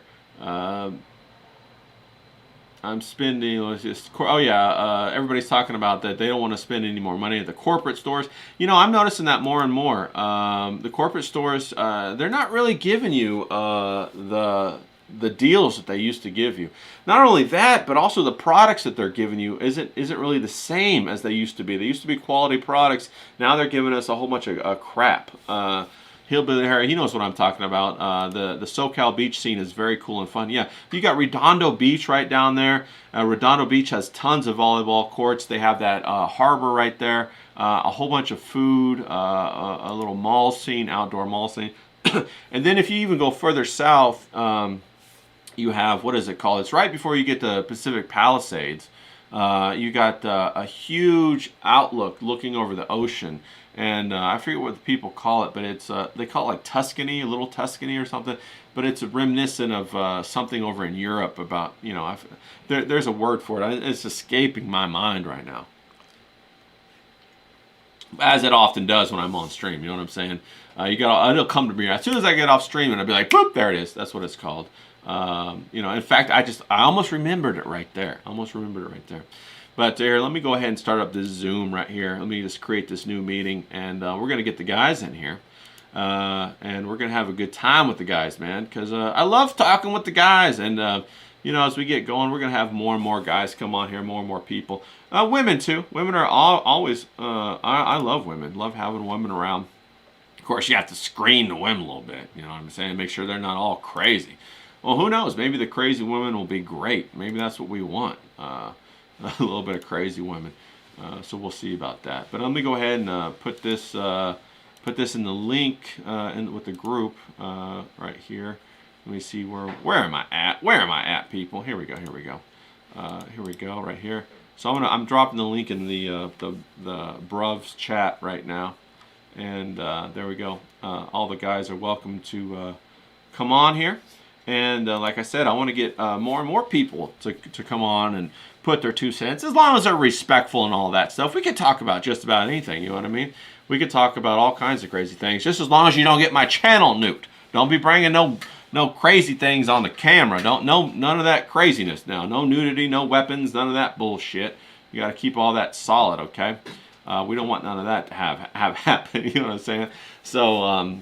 I'm spending, everybody's talking about that they don't want to spend any more money at the corporate stores. I'm noticing that more and more. The corporate stores, they're not really giving you the deals that they used to give you. Not only that, but also the products that they're giving you isn't really the same as they used to be. They used to be quality products. Now they're giving us a whole bunch of crap. Hillbilly Harry, he knows what I'm talking about. The SoCal beach scene is very cool and fun. Yeah, you got Redondo Beach right down there. Redondo Beach has tons of volleyball courts. They have that harbor right there. A whole bunch of food, a little mall scene, outdoor mall scene. And then if you even go further south, you have, what is it called? It's right before you get to Pacific Palisades. You got a huge outlook looking over the ocean. And I forget what the people call it, but it's they call it like Tuscany, a little Tuscany or something. But it's reminiscent of something over in Europe about, there's a word for it. It's escaping my mind right now. As it often does when I'm on stream, you know what I'm saying? It'll come to me as soon as I get off stream, and I'll be like, boop, there it is. That's what it's called. In fact, I almost remembered it right there. But here, let me go ahead and start up this Zoom right here. Let me just create this new meeting, and we're going to get the guys in here. And we're going to have a good time with the guys, man, because I love talking with the guys. And, as we get going, we're going to have more and more guys come on here, more and more people. Women, too. Women are always, I love women. Love having women around. Of course, you have to screen the women a little bit, you know what I'm saying? Make sure they're not all crazy. Well, who knows? Maybe the crazy women will be great. Maybe that's what we want. a little bit of crazy women. So we'll see about that. But let me go ahead and put this in the link with the group right here. Let me see where am I at? Where am I at, people? Here we go. Here we go. Here we go. Right here. So I'm dropping the link in the Bruvs chat right now, and there we go. All the guys are welcome to come on here. And like I said, I want to get more and more people to come on and put their 2 cents, as long as they're respectful and all that stuff. We could talk about just about anything, you know what I mean? We could talk about all kinds of crazy things, just as long as you don't get my channel nuked. Don't be bringing no crazy things on the camera. None of that craziness now. No nudity, no weapons, none of that bullshit. You got to keep all that solid, okay? We don't want none of that to have happen, you know what I'm saying? So,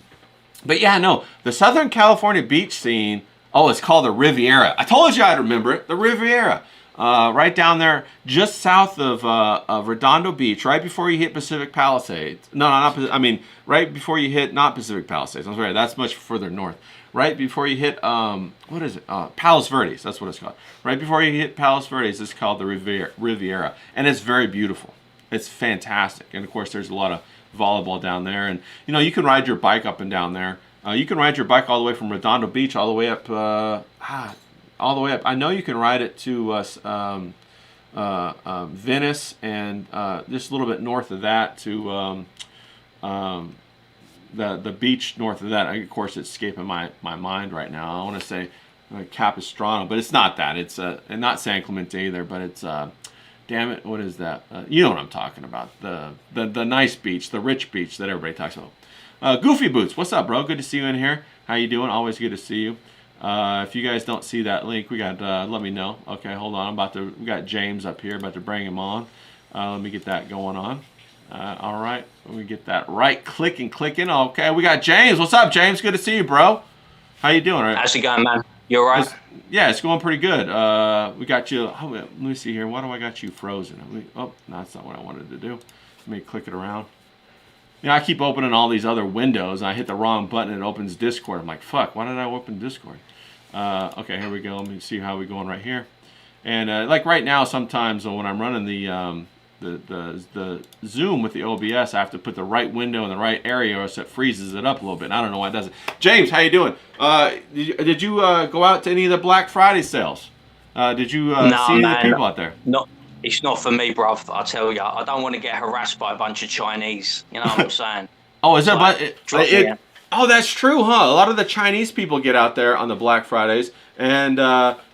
but yeah, no, the Southern California beach scene, oh, it's called the Riviera. I told you I'd remember it, the Riviera. Right down there, just south of Redondo Beach, right before you hit Pacific Palisades. No, I mean, right before you hit, not Pacific Palisades, I'm sorry, that's much further north. Right before you hit, what is it? Palos Verdes, that's what it's called. Right before you hit Palos Verdes, it's called the Riviera. And it's very beautiful. It's fantastic. And of course, there's a lot of volleyball down there. And, you know, you can ride your bike up and down there. You can ride your bike all the way from Redondo Beach all the way up, all the way up. I know you can ride it to Venice and just a little bit north of that to the beach north of that. Of course, it's escaping my mind right now. I want to say Capistrano, but it's not that. It's and not San Clemente either, but it's damn it, what is that? You know what I'm talking about. The nice beach, the rich beach that everybody talks about. Goofy Boots, what's up, bro? Good to see you in here. How you doing? Always good to see you. If you guys don't see that link, we got let me know. Okay, hold on. We got James up here, about to bring him on. Let me get that going on. All right, let me get that right clicking. Okay, we got James. What's up, James? Good to see you, bro. How you doing? How's it going, man? You all right? Yeah, it's going pretty good. We got you. Let me see here. Why do I got you frozen? Oh, no, that's not what I wanted to do. Let me click it around. You know, I keep opening all these other windows, and I hit the wrong button, and it opens Discord. I'm like, fuck, why did I open Discord? Okay, here we go. Let me see how we're going right here. And like right now, sometimes when I'm running the Zoom with the OBS, I have to put the right window in the right area, or else it freezes it up a little bit. I don't know why it does it. James, how you doing? Did you go out to any of the Black Friday sales? Did you see any of the people out there? No. It's not for me, bruv. I tell you, I don't want to get harassed by a bunch of Chinese. You know what I'm saying? Oh, is that oh, that's true, huh? A lot of the Chinese people get out there on the Black Fridays, and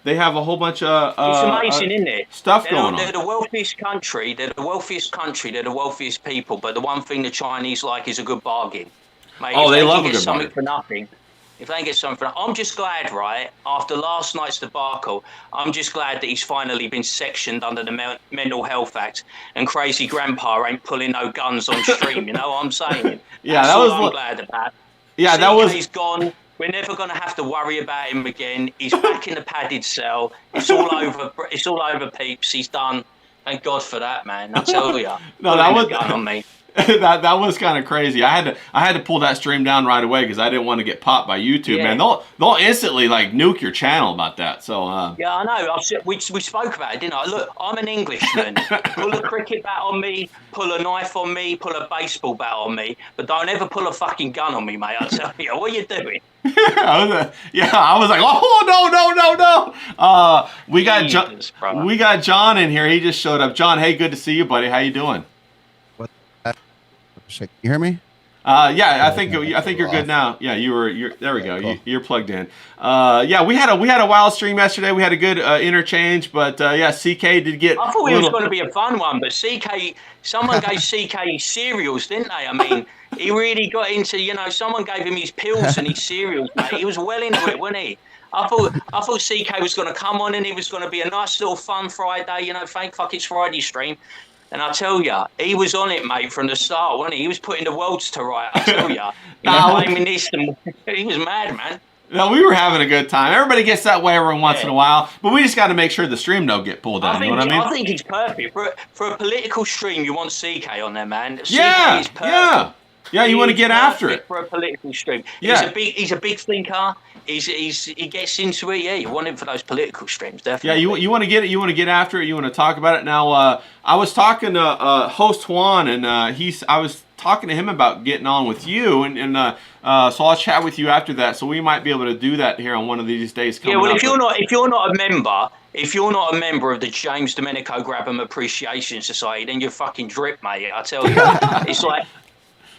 they have a whole bunch of it's amazing, isn't it? Stuff going on. They're the wealthiest country. They're the wealthiest country. They're the wealthiest people. But the one thing the Chinese like is a good bargain. Mate, oh, they love a good something bargain. For nothing. If they get something, I'm just glad, right? After last night's debacle, I'm just glad that he's finally been sectioned under the Mental Health Act, and crazy grandpa ain't pulling no guns on stream. You know what I'm saying? Yeah, That's that was. I'm glad about. Yeah, that was. He's gone. We're never going to have to worry about him again. He's back in the padded cell. It's all over. It's all over, peeps. He's done. Thank God for that, man. I tell you. No, that was. Gun on me. that was kind of crazy. I had to pull that stream down right away because I didn't want to get popped by YouTube. Yeah. Man, they'll instantly like nuke your channel about that. So yeah, I know. We spoke about it, didn't I? Look, I'm an Englishman. Pull a cricket bat on me, pull a knife on me, pull a baseball bat on me, but don't ever pull a fucking gun on me, mate. I tell you, what are you doing? I was like, oh no. We got John in here. He just showed up. John, hey, good to see you, buddy. How you doing? You hear me? Yeah, I think you're good now. Yeah, you're there we go. Cool. You're plugged in. Yeah, we had a wild stream yesterday. We had a good interchange, but yeah, CK did get. I thought it was going to be a fun one, but someone gave CK cereals, didn't they? I mean, he really got into, someone gave him his pills and his cereals, mate. He was well into it, wasn't he? I thought CK was going to come on and it was going to be a nice little fun Friday, thank fuck it's Friday stream. And I tell you, he was on it, mate, from the start, wasn't he? He was putting the worlds to right, I tell you. He was mad, man. No, we were having a good time. Everybody gets that way every once in a while, but we just got to make sure the stream don't get pulled down. You know what I mean? I think he's perfect. For a political stream, you want CK on there, man. CK Yeah, is perfect. yeah. Yeah, you want to get after perfect it. for a political stream. Yeah. He's a big thinker. He gets into it. Yeah, you want him for those political streams, Yeah, definitely. you want to get it. You want to get after it. You want to talk about it. Now, I was talking to host Juan, and I was talking to him about getting on with you, and so I'll chat with you after that. So we might be able to do that here on one of these days coming Yeah, well, up. if you're not a member of the James Domenico Grabham Appreciation Society, then you're fucking drip, mate. I tell you, it's like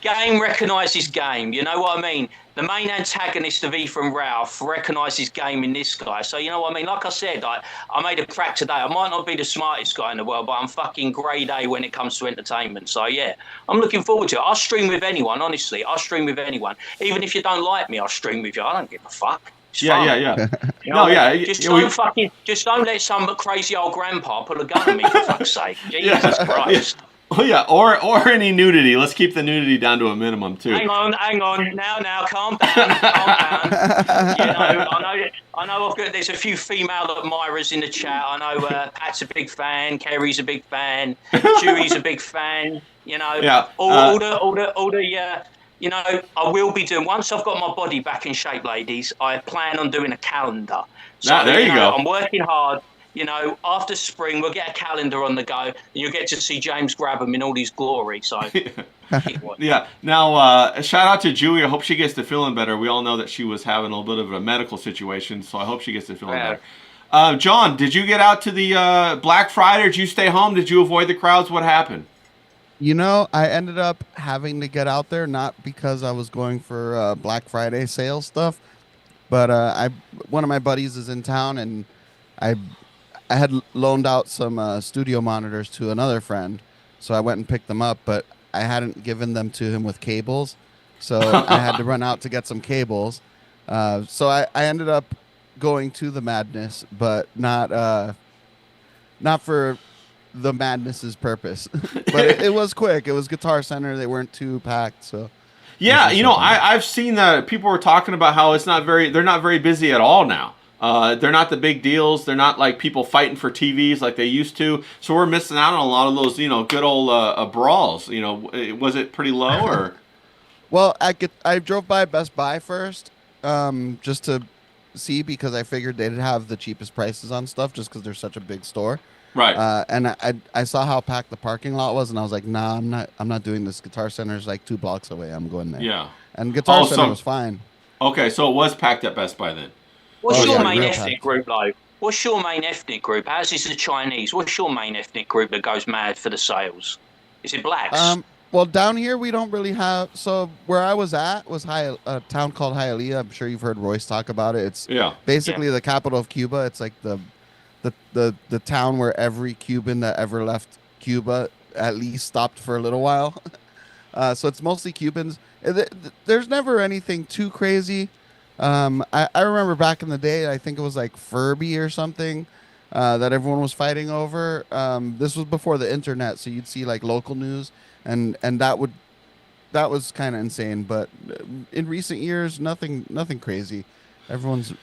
game recognises game. You know what I mean? The main antagonist of Ethan Ralph recognises game in this guy. So you know what I mean? Like I said, I made a crack today. I might not be the smartest guy in the world, but I'm fucking grade A when it comes to entertainment. So yeah, I'm looking forward to it. I'll stream with anyone, honestly. I'll stream with anyone. Even if you don't like me, I'll stream with you. I don't give a fuck. It's fun. Yeah. You know, Just Yeah, don't let some crazy old grandpa pull a gun on me for fuck's sake. Jesus Christ. Oh yeah, or any nudity. Let's keep the nudity down to a minimum too. Hang on. Now, calm down. You know, I know. There's a few female admirers in the chat. I know Pat's a big fan, Kerry's a big fan, Chewy's a big fan. You know, Yeah. all the. You know, I will be doing once I've got my body back in shape, ladies. I plan on doing a calendar. So there you go. I'm working hard. You know, after spring, we'll get a calendar on the go, and you'll get to see James Grabham in all his glory. So, Yeah. Now, shout out to Julie. I hope she gets to feeling better. We all know that she was having a little bit of a medical situation, so I hope she gets to feeling better. John, did you get out to the Black Friday? Or did you stay home? Did you avoid the crowds? What happened? You know, I ended up having to get out there, not because I was going for Black Friday sale stuff, but one of my buddies is in town, and I had loaned out some studio monitors to another friend, so I went and picked them up, but I hadn't given them to him with cables, so I had to run out to get some cables. So I ended up going to the madness, but not for the madness's purpose. But it was quick. It was Guitar Center. They weren't too packed, so. Yeah, you know, I've seen that people were talking about how they're not very busy at all now. They're not the big deals. They're not like people fighting for TVs like they used to. So we're missing out on a lot of those, you know, good old brawls. You know, was it pretty low or? Well, I drove by Best Buy first, just to see, because I figured they'd have the cheapest prices on stuff just because they're such a big store. Right. And I saw how packed the parking lot was, and I was like, nah, I'm not doing this. Guitar Center's like 2 blocks away. I'm going there. Yeah. And Guitar Center was fine. Okay, so it was packed at Best Buy then. What's your main ethnic group, though? What's your main ethnic group? Ours is the Chinese. What's your main ethnic group that goes mad for the sales? Is it blacks? Well, down here we don't really have. So where I was at was a town called Hialeah. I'm sure you've heard Royce talk about it. It's basically the capital of Cuba. It's like the town where every Cuban that ever left Cuba at least stopped for a little while. So it's mostly Cubans. There's never anything too crazy. I remember back in the day, I think it was like Furby or something that everyone was fighting over. This was before the internet, so you'd see like local news, and that was kind of insane. But in recent years, nothing crazy. Everyone's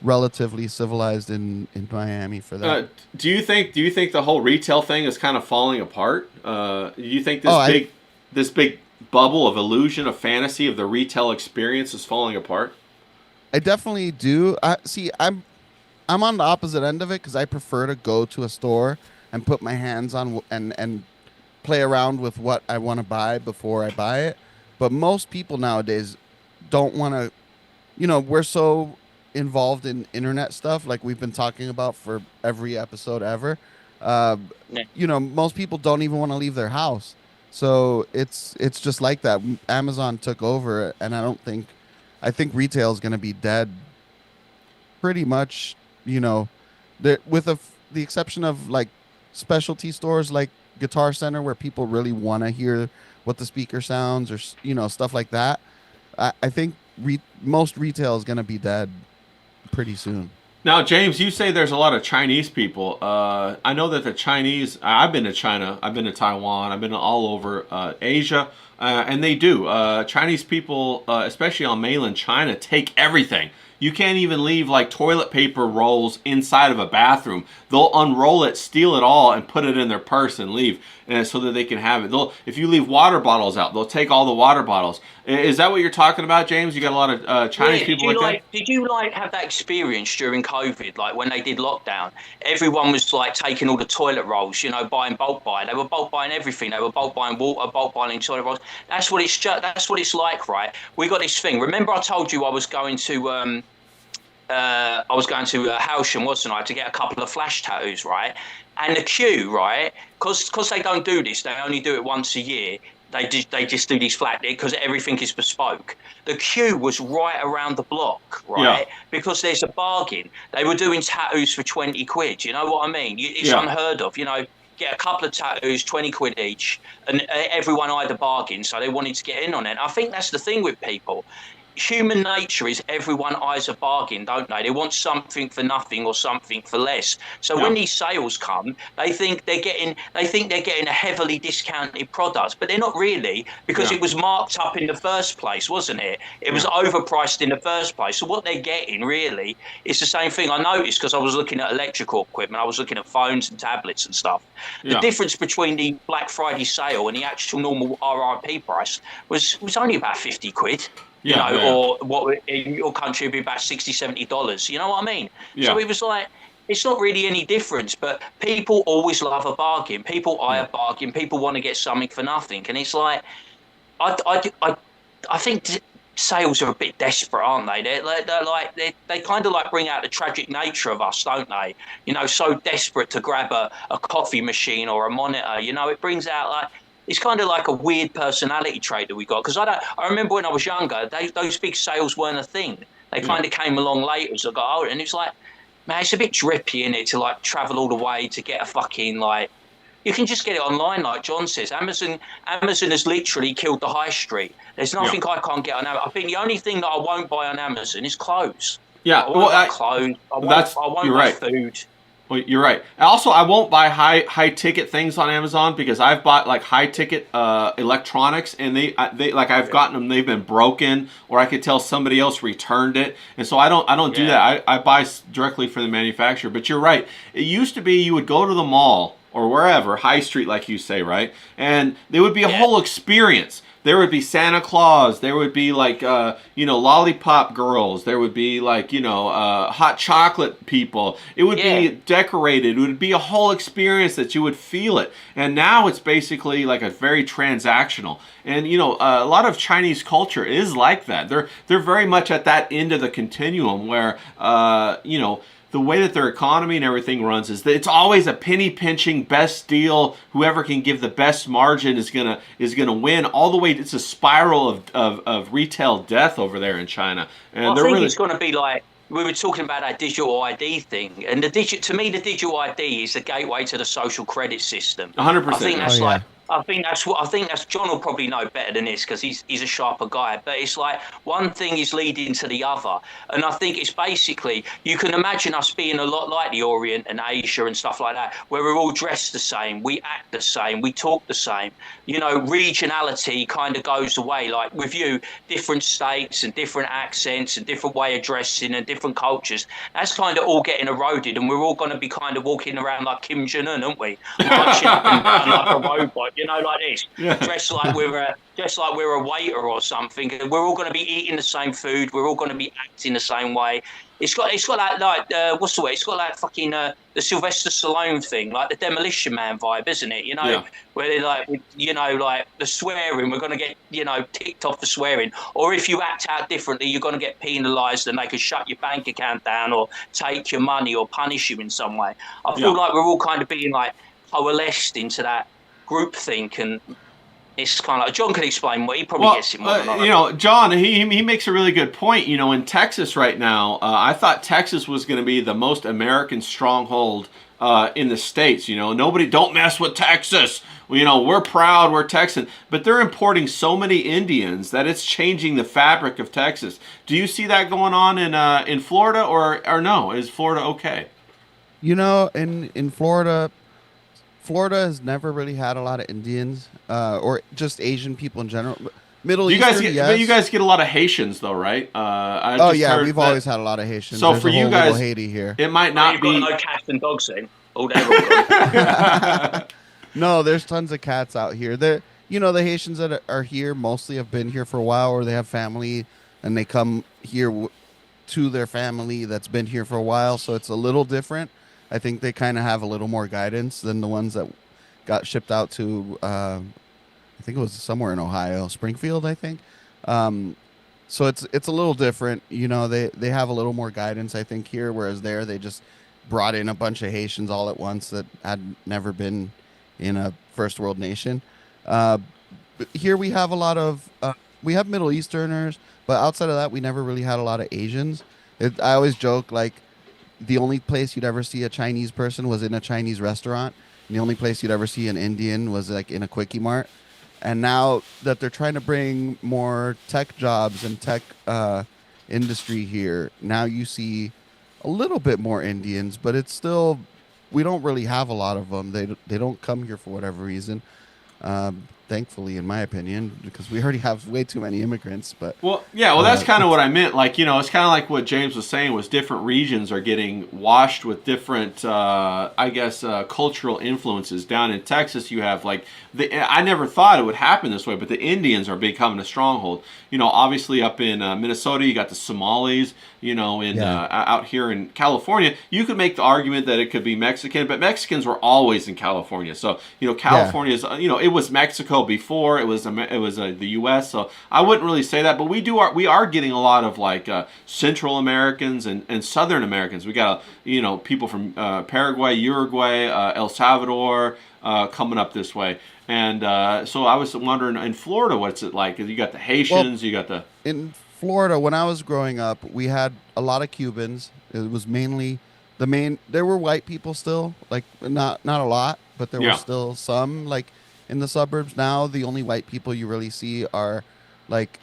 relatively civilized in Miami for that. Do you think the whole retail thing is kind of falling apart? Do you think this big bubble of illusion, of fantasy, of the retail experience is falling apart? I definitely do. I'm on the opposite end of it, because I prefer to go to a store and put my hands on and play around with what I want to buy before I buy it. But most people nowadays don't want to. You know, we're so involved in internet stuff, like we've been talking about for every episode ever. You know, most people don't even want to leave their house. So it's just like that. Amazon took over, and I think retail is going to be dead pretty much, you know, with the exception of like specialty stores like Guitar Center, where people really want to hear what the speaker sounds, or, you know, stuff like that. I think most retail is going to be dead pretty soon. Now, James, you say there's a lot of Chinese people. I know that the Chinese, I've been to China, I've been to Taiwan, I've been all over Asia. And they do. Chinese people, especially on mainland China, take everything. You can't even leave like toilet paper rolls inside of a bathroom. They'll unroll it, steal it all, and put it in their purse and leave, and so that they can have it. If you leave water bottles out, they'll take all the water bottles. Is that what you're talking about, James? You got a lot of Chinese people like that? Did you have that experience during COVID, like when they did lockdown? Everyone was like taking all the toilet rolls, buying bulk buy. They were bulk buying everything. They were bulk buying water, bulk buying toilet rolls. That's what it's like, right? We got this thing. Remember, I told you I was going to Housham, wasn't I, to get a couple of flash tattoos, right? And the queue, right? Because they don't do this. They only do it once a year. They just do these flat because everything is bespoke. The queue was right around the block, right? Yeah. Because there's a bargain. They were doing tattoos for 20 quid. You know what I mean? It's unheard of. Get a couple of tattoos, 20 quid each, and everyone eyed a bargain, so they wanted to get in on it. I think that's the thing with people. Human nature is everyone eyes a bargain, don't they? They want something for nothing or something for less. So when these sales come, they think they're getting a heavily discounted product, but they're not really, because it was marked up in the first place, wasn't it? It was overpriced in the first place. So what they're getting really is the same thing. I noticed because I was looking at electrical equipment, I was looking at phones and tablets and stuff. The difference between the Black Friday sale and the actual normal RRP price was only about 50 quid. Or what in your country would be about $60, $70. You know what I mean? Yeah. So it was like, it's not really any difference, but people always love a bargain. People eye a bargain. People want to get something for nothing. And it's like, I think sales are a bit desperate, aren't they? They kind of like bring out the tragic nature of us, don't they? So desperate to grab a coffee machine or a monitor. It brings out like, it's kind of like a weird personality trait that we got. Because I remember when I was younger, those big sales weren't a thing. They kind of came along later as I got older. And it's like, man, it's a bit drippy, innit, to like travel all the way to get a fucking like, you can just get it online, like John says. Amazon has literally killed the high street. There's nothing I can't get on Amazon. I think the only thing that I won't buy on Amazon is clothes. Yeah, I won't buy clothes. I won't buy food. Well, you're right. Also, I won't buy high ticket things on Amazon because I've bought like high ticket electronics, and they like I've gotten them. They've been broken, or I could tell somebody else returned it, and so I don't do that. I buy directly from the manufacturer. But you're right. It used to be you would go to the mall or wherever, high street, like you say, right, and there would be a whole experience. There would be Santa Claus. There would be like, lollipop girls. There would be like, hot chocolate people. It would be decorated. It would be a whole experience that you would feel it. And now it's basically like a very transactional. And, a lot of Chinese culture is like that. They're very much at that end of the continuum where, the way that their economy and everything runs is that it's always a penny pinching best deal. Whoever can give the best margin is gonna win. All the way, it's a spiral of retail death over there in China. And I think it's going to be like, we were talking about that digital ID thing, and the digital ID is the gateway to the social credit system. 100%. I think that's I think that's John will probably know better than this because he's a sharper guy. But it's like one thing is leading to the other, and I think it's basically, you can imagine us being a lot like the Orient and Asia and stuff like that, where we're all dressed the same, we act the same, we talk the same. Regionality kind of goes away. Like with you, different states and different accents and different way of dressing and different cultures. That's kind of all getting eroded, and we're all going to be kind of walking around like Kim Jong-un, aren't we? Marching up and down like a robot. Like this, dressed like we're a waiter or something. And we're all going to be eating the same food. We're all going to be acting the same way. It's got that what's the word? It's got that fucking the Sylvester Stallone thing, like the Demolition Man vibe, isn't it? Where they're like, like the swearing. We're going to get ticked off for swearing, or if you act out differently, you're going to get penalised, and they could shut your bank account down, or take your money, or punish you in some way. I feel like we're all kind of being like coalesced into that groupthink, and it's kind of like John can explain what he probably gets it more than I. John, he makes a really good point. In Texas right now, I thought Texas was going to be the most American stronghold in the states. Nobody, don't mess with Texas. We're proud, we're Texan, but they're importing so many Indians that it's changing the fabric of Texas. Do you see that going on in Florida, or no? Is Florida okay? In Florida, Florida has never really had a lot of Indians or just Asian people in general. Middle You guys Eastern, get, yes. but you guys get a lot of Haitians though, right? Oh yeah, we've always had a lot of Haitians. So There's for a whole you little guys, Haiti here. it might Now not you've be. got no cats and dogs then. Oh, they're all gone. No, there's tons of cats out here. The Haitians that are here mostly have been here for a while, or they have family and they come here to their family that's been here for a while. So it's a little different. I think they kind of have a little more guidance than the ones that got shipped out to. I think it was somewhere in Ohio, Springfield, I think. So it's a little different. They have a little more guidance, I think, here, whereas there they just brought in a bunch of Haitians all at once that had never been in a first world nation. But here we have a lot of we have Middle Easterners, but outside of that, we never really had a lot of Asians. I always joke like the only place you'd ever see a Chinese person was in a Chinese restaurant, and the only place you'd ever see an Indian was like in a Quickie Mart. And now that they're trying to bring more tech jobs and tech industry here, now you see a little bit more Indians, but it's still, we don't really have a lot of them. They don't come here for whatever reason. Thankfully, in my opinion, because we already have way too many immigrants. But That's kind of what I meant. Like, it's kind of like what James was saying was different regions are getting washed with different, cultural influences. Down in Texas, you have like I never thought it would happen this way, but the Indians are becoming a stronghold. Obviously up in Minnesota, you got the Somalis. Out here in California, you could make the argument that it could be Mexican, but Mexicans were always in California. So California is it was Mexico before it was the U.S. So I wouldn't really say that, but we are getting a lot of like Central Americans and Southern Americans. We got people from Paraguay, Uruguay, El Salvador coming up this way. And so I was wondering in Florida, what's it like? You got the Haitians, in Florida, when I was growing up, we had a lot of Cubans. It was mainly there were white people still, like not a lot, but there were still some like in the suburbs. Now the only white people you really see are like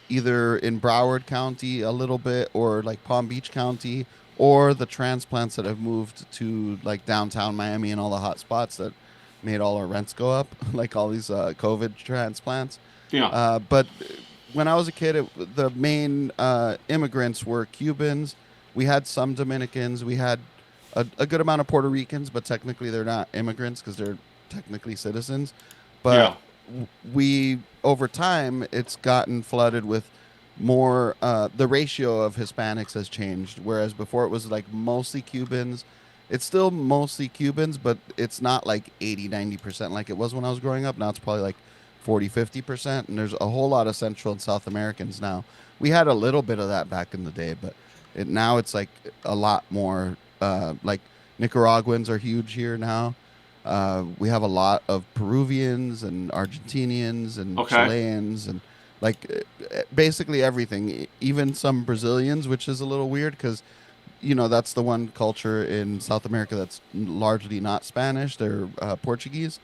either in Broward County a little bit, or like Palm Beach County, or the transplants that have moved to like downtown Miami and all the hot spots that made all our rents go up, like all these COVID transplants. But when I was a kid, the main immigrants were Cubans. We had some Dominicans. We had a good amount of Puerto Ricans, but technically they're not immigrants because they're technically citizens. But we, over time, it's gotten flooded with more. The ratio of Hispanics has changed, whereas before it was like mostly Cubans. It's still mostly Cubans, but it's not like 80, 90% like it was when I was growing up. Now it's probably like 40, 50%. And there's a whole lot of Central and South Americans now. We had a little bit of that back in the day, but now it's like a lot more. Like Nicaraguans are huge here now. We have a lot of Peruvians and Argentinians and Chileans and like basically everything. Even some Brazilians, which is a little weird because that's the one culture in South America that's largely not Spanish. They're Portuguese.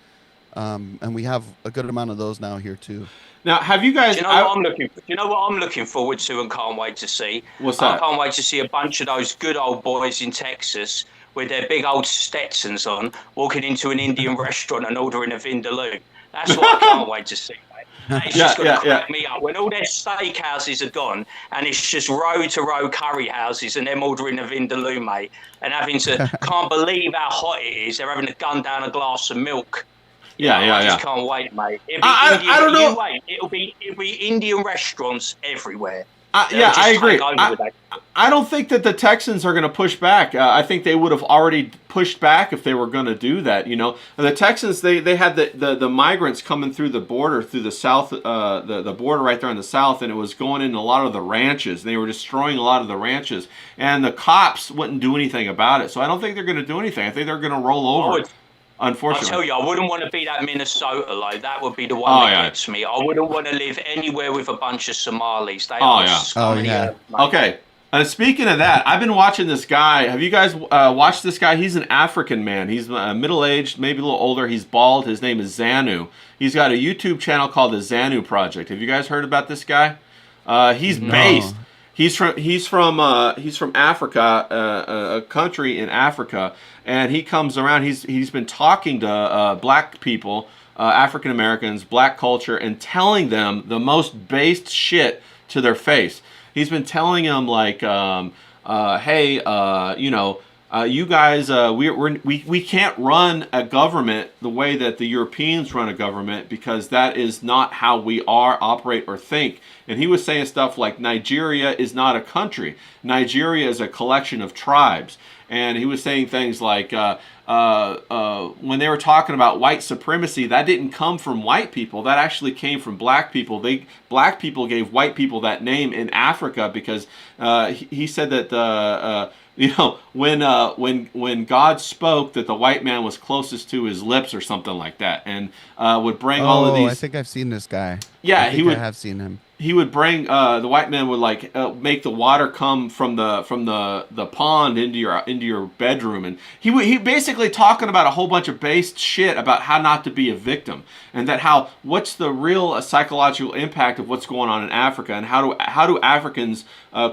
And we have a good amount of those now here too. Now, have you guys? Do you know what I'm looking forward to and can't wait to see? What's that? I can't wait to see a bunch of those good old boys in Texas with their big old Stetsons on, walking into an Indian restaurant and ordering a vindaloo. That's what I can't wait to see. It's just going to crack me up when all their steakhouses are gone and it's just row to row curry houses and them ordering a vindaloo, mate, and having to can't believe how hot it is. They're having to gun down a glass of milk. I just can't wait, mate. I don't know. It'll be Indian restaurants everywhere. I agree. I don't think that the Texans are going to push back. I think they would have already pushed back if they were going to do that. The Texans, they had the migrants coming through the border, through the south, the border right there in the south, and it was going in a lot of the ranches. They were destroying a lot of the ranches, and the cops wouldn't do anything about it. So I don't think they're going to do anything. I think they're going to roll over. Unfortunately, I tell you, I wouldn't want to be that Minnesota. Like that would be the one that gets me. I wouldn't want to live anywhere with a bunch of Somalis. They are scummy. Okay. Speaking of that, I've been watching this guy. Have you guys watched this guy? He's an African man. He's middle-aged, maybe a little older. He's bald. His name is Zanu. He's got a YouTube channel called the Zanu Project. Have you guys heard about this guy? He's based. He's from Africa, a country in Africa, and he comes around. He's been talking to black people, African Americans, black culture, and telling them the most based shit to their face. He's been telling them like, hey, you guys, we can't run a government the way that the Europeans run a government because that is not how we operate, or think. And he was saying stuff like Nigeria is not a country. Nigeria is a collection of tribes. And he was saying things like, when they were talking about white supremacy, that didn't come from white people. That actually came from black people. Black people gave white people that name in Africa because he said that when God spoke, that the white man was closest to his lips or something like that, and would bring all of these. I think I've seen this guy. Yeah, I have seen him. He would bring the white man would make the water come from the pond into your bedroom, and he basically talking about a whole bunch of based shit about how not to be a victim, and that what's the real psychological impact of what's going on in Africa, and how do Africans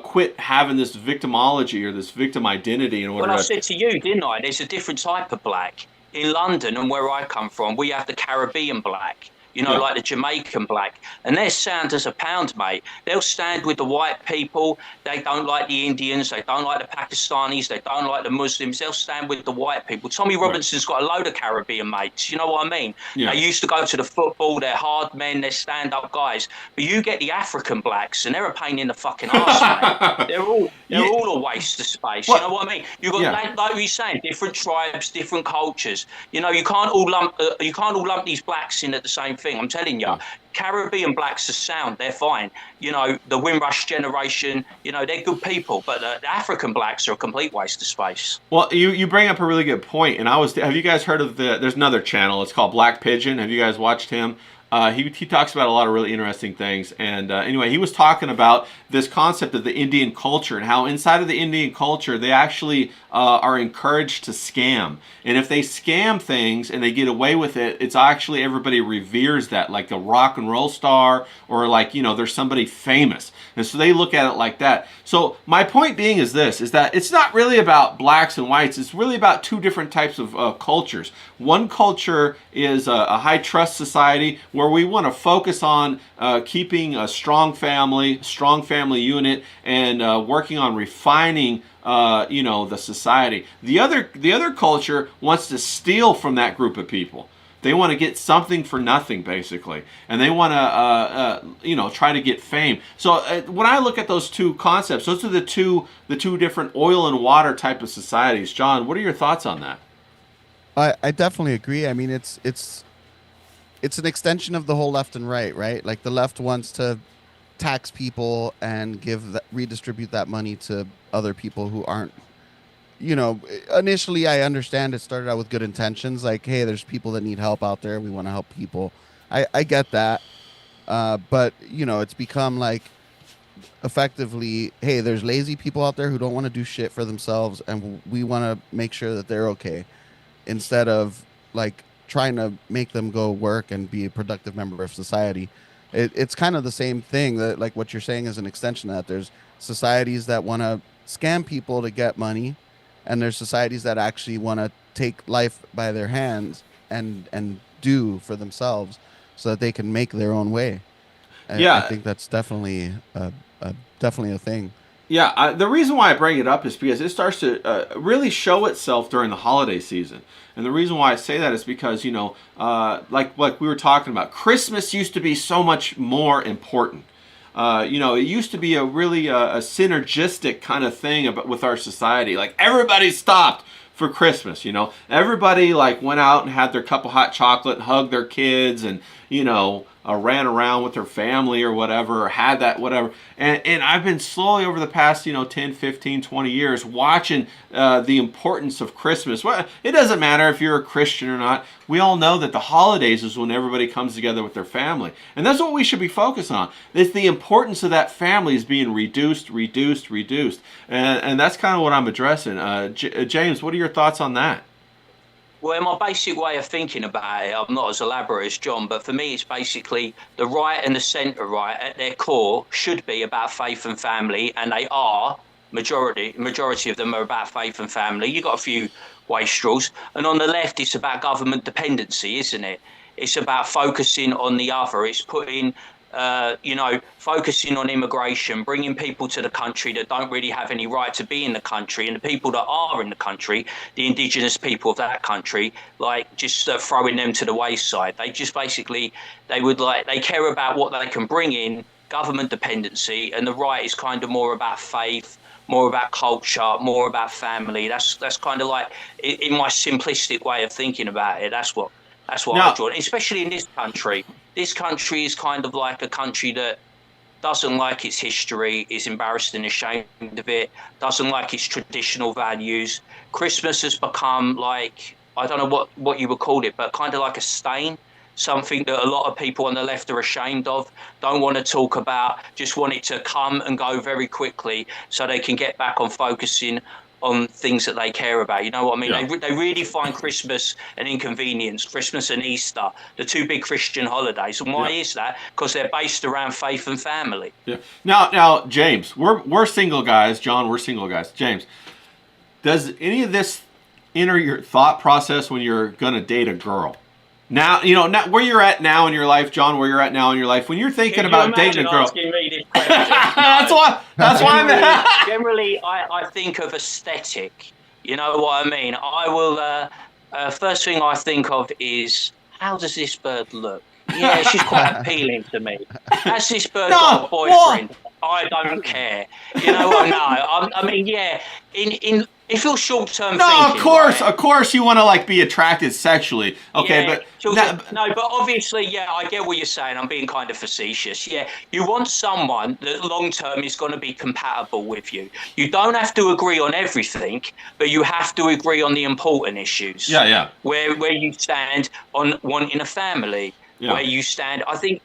quit having this victimology or this victim identity in order Well, I said to you, didn't I? There's a different type of black. In London and where I come from, we have the Caribbean black. Like the Jamaican black. And they're sound as a pound, mate. They'll stand with the white people. They don't like the Indians. They don't like the Pakistanis. They don't like the Muslims. They'll stand with the white people. Tommy Robinson's got a load of Caribbean mates. You know what I mean? Yeah. They used to go to the football. They're hard men. They're stand-up guys. But you get the African blacks, and they're a pain in the fucking arse, mate. They're all a waste of space. You know what I mean? You've got, like we were saying, different tribes, different cultures. You can't all lump these blacks in at the same thing. I'm telling you, Caribbean blacks are sound. They're fine. The Windrush generation. They're good people. But the African blacks are a complete waste of space. Well, you bring up a really good point, and have you guys heard of there's another channel, it's called Black Pigeon. Have you guys watched him? He talks about a lot of really interesting things. And anyway, he was talking about this concept of the Indian culture and how inside of the Indian culture, they actually are encouraged to scam. And if they scam things and they get away with it, it's actually everybody reveres that, like a rock and roll star, or like, there's somebody famous. And so they look at it like that. So my point being is that it's not really about blacks and whites. It's really about two different types of cultures. One culture is a high trust society where we want to focus on keeping a strong family unit, and working on refining the society. The other culture wants to steal from that group of people. They want to get something for nothing, basically, and they want to try to get fame. So when I look at those two concepts, those are the two different oil and water type of societies. John, what are your thoughts on that? I definitely agree. I mean, it's an extension of the whole left and right? Like the left wants to tax people and redistribute that money to other people who aren't. Initially, I understand it started out with good intentions. Like, hey, there's people that need help out there. We want to help people. I get that. But, it's become like effectively, hey, there's lazy people out there who don't want to do shit for themselves, and we want to make sure that they're okay, instead of like trying to make them go work and be a productive member of society. It's kind of the same thing, that like what you're saying is an extension of that. There's societies that want to scam people to get money, and there's societies that actually want to take life by their hands and do for themselves so that they can make their own way. I think that's definitely a thing. Yeah, the reason why I bring it up is because it starts to really show itself during the holiday season. And the reason why I say that is because, like we were talking about, Christmas used to be so much more important. It used to be a really a synergistic kind of thing with our society. Like, everybody stopped for Christmas, Everybody, like, went out and had their cup of hot chocolate and hugged their kids and, ran around with their family or whatever, or had that whatever. And I've been slowly over the past, 10, 15, 20 years watching the importance of Christmas. Well, it doesn't matter if you're a Christian or not. We all know that the holidays is when everybody comes together with their family. And that's what we should be focused on. It's the importance of that family is being reduced. And that's kind of what I'm addressing. James, what are your thoughts on that? Well, my basic way of thinking about it, I'm not as elaborate as John, but for me, it's basically the right and the centre right at their core should be about faith and family, and they are. Majority of them are about faith and family. You've got a few wastrels, and on the left, it's about government dependency, isn't it? It's about focusing on the other. It's putting focusing on immigration, bringing people to the country that don't really have any right to be in the country, and the people that are in the country, the indigenous people of that country, like just throwing them to the wayside. They just basically, they care about what they can bring in, government dependency, and the right is kind of more about faith, more about culture, more about family. That's kind of like, in my simplistic way of thinking about it, that's what Now, I draw, especially in this country. This country is kind of like a country that doesn't like its history, is embarrassed and ashamed of it, doesn't like its traditional values. Christmas has become like, I don't know what you would call it, but kind of like a stain, something that a lot of people on the left are ashamed of, don't want to talk about, just want it to come and go very quickly so they can get back on focusing on things that they care about. You know what I mean? Yeah. They really find Christmas an inconvenience, Christmas and Easter, the two big Christian holidays. And why is that? Because they're based around faith and family. yeah. Now, James, we're single guys. John, we're single guys. James, does any of this enter your thought process when you're gonna date a girl? Now, not where you're at now in your life, John. Where you're at now in your life, when you're thinking about dating a girl. Asking me this question? That's why I'm. Generally, I think of aesthetic. You know what I mean? I will. First thing I think of is, how does this bird look? Yeah, she's quite appealing to me. Has this bird got a boyfriend? I don't care. You know what? No, I mean, yeah. If you're short-term thinking, Of course, you want to like be attracted sexually. Okay, yeah, but no, but obviously, yeah, I get what you're saying. I'm being kind of facetious. Yeah, you want someone that long-term is going to be compatible with you. You don't have to agree on everything, but you have to agree on the important issues. Yeah. Where you stand on wanting a family. Yeah. Where you stand. I think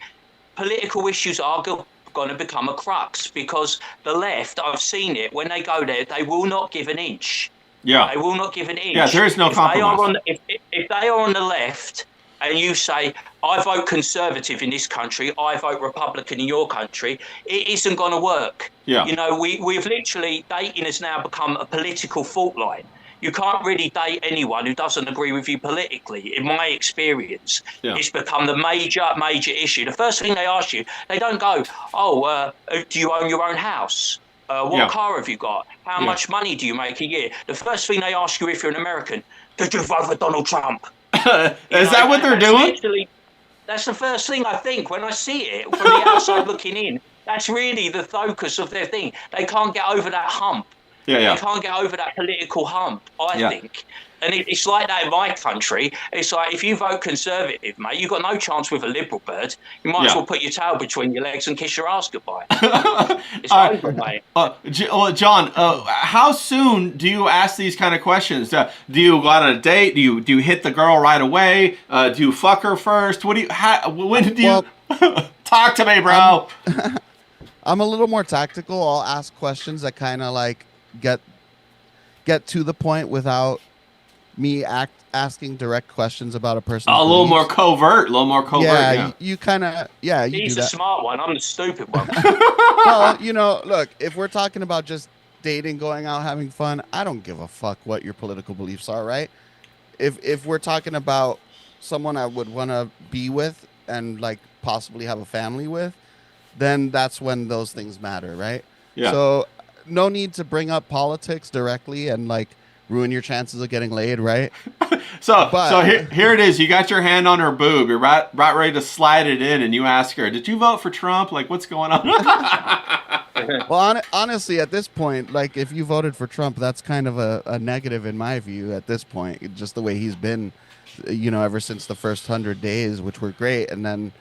political issues are going to become a crux because the left, I've seen it, when they go there, they will not give an inch. Yeah. They will not give an inch. Yeah, there is no compromise. If they are on the left and you say, I vote Conservative in this country, I vote Republican in your country, it isn't going to work. Yeah. You know, we've literally, dating has now become a political fault line. You can't really date anyone who doesn't agree with you politically. In my experience, it's become the major issue. The first thing they ask you, they don't go, do you own your own house? What car have you got? How much money do you make a year? The first thing they ask you if you're an American, did you vote for Donald Trump? Is that what they're doing? That's the first thing I think when I see it from the outside looking in. That's really the focus of their thing. They can't get over that hump. Yeah. They can't get over that political hump, I think. And it's like that in my country. It's like, if you vote Conservative, mate, you've got no chance with a Liberal bird. You might as well put your tail between your legs and kiss your ass goodbye. It's over, mate. John, how soon do you ask these kind of questions? Do you go on a date? Do you hit the girl right away? Do you fuck her first? When do you... Talk to me, bro. I'm a little more tactical. I'll ask questions that kind of like get to the point without me asking direct questions about a person. A little more covert. Yeah, you kind of, you do that. He's the smart one. I'm the stupid one. Well, look, if we're talking about just dating, going out, having fun, I don't give a fuck what your political beliefs are, right? If we're talking about someone I would want to be with and like possibly have a family with, then that's when those things matter, right? Yeah. So no need to bring up politics directly and like ruin your chances of getting laid, right? So here it is. You got your hand on her boob. You're right ready to slide it in, and you ask her, "Did you vote for Trump? Like, what's going on?" Well, honestly, at this point, like if you voted for Trump, that's kind of a negative in my view. At this point, just the way he's been, ever since the first 100 days, which were great, and then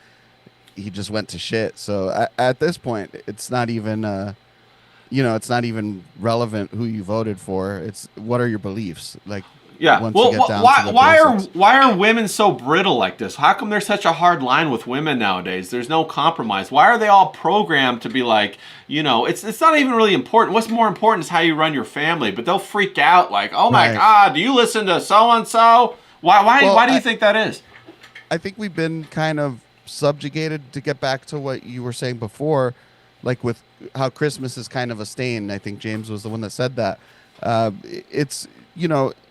he just went to shit. So at this point, it's not even. It's not even relevant who you voted for. It's what are your beliefs? Like, yeah. Once Well, you get down to the why are women so brittle like this? How come there's such a hard line with women nowadays? There's no compromise. Why are they all programmed to be like, it's not even really important. What's more important is how you run your family. But they'll freak out like, oh my God, do you listen to so and so? Why do you think that is? I think we've been kind of subjugated, to get back to what you were saying before, like with how Christmas is kind of a stain. I think James was the one that said that. It's,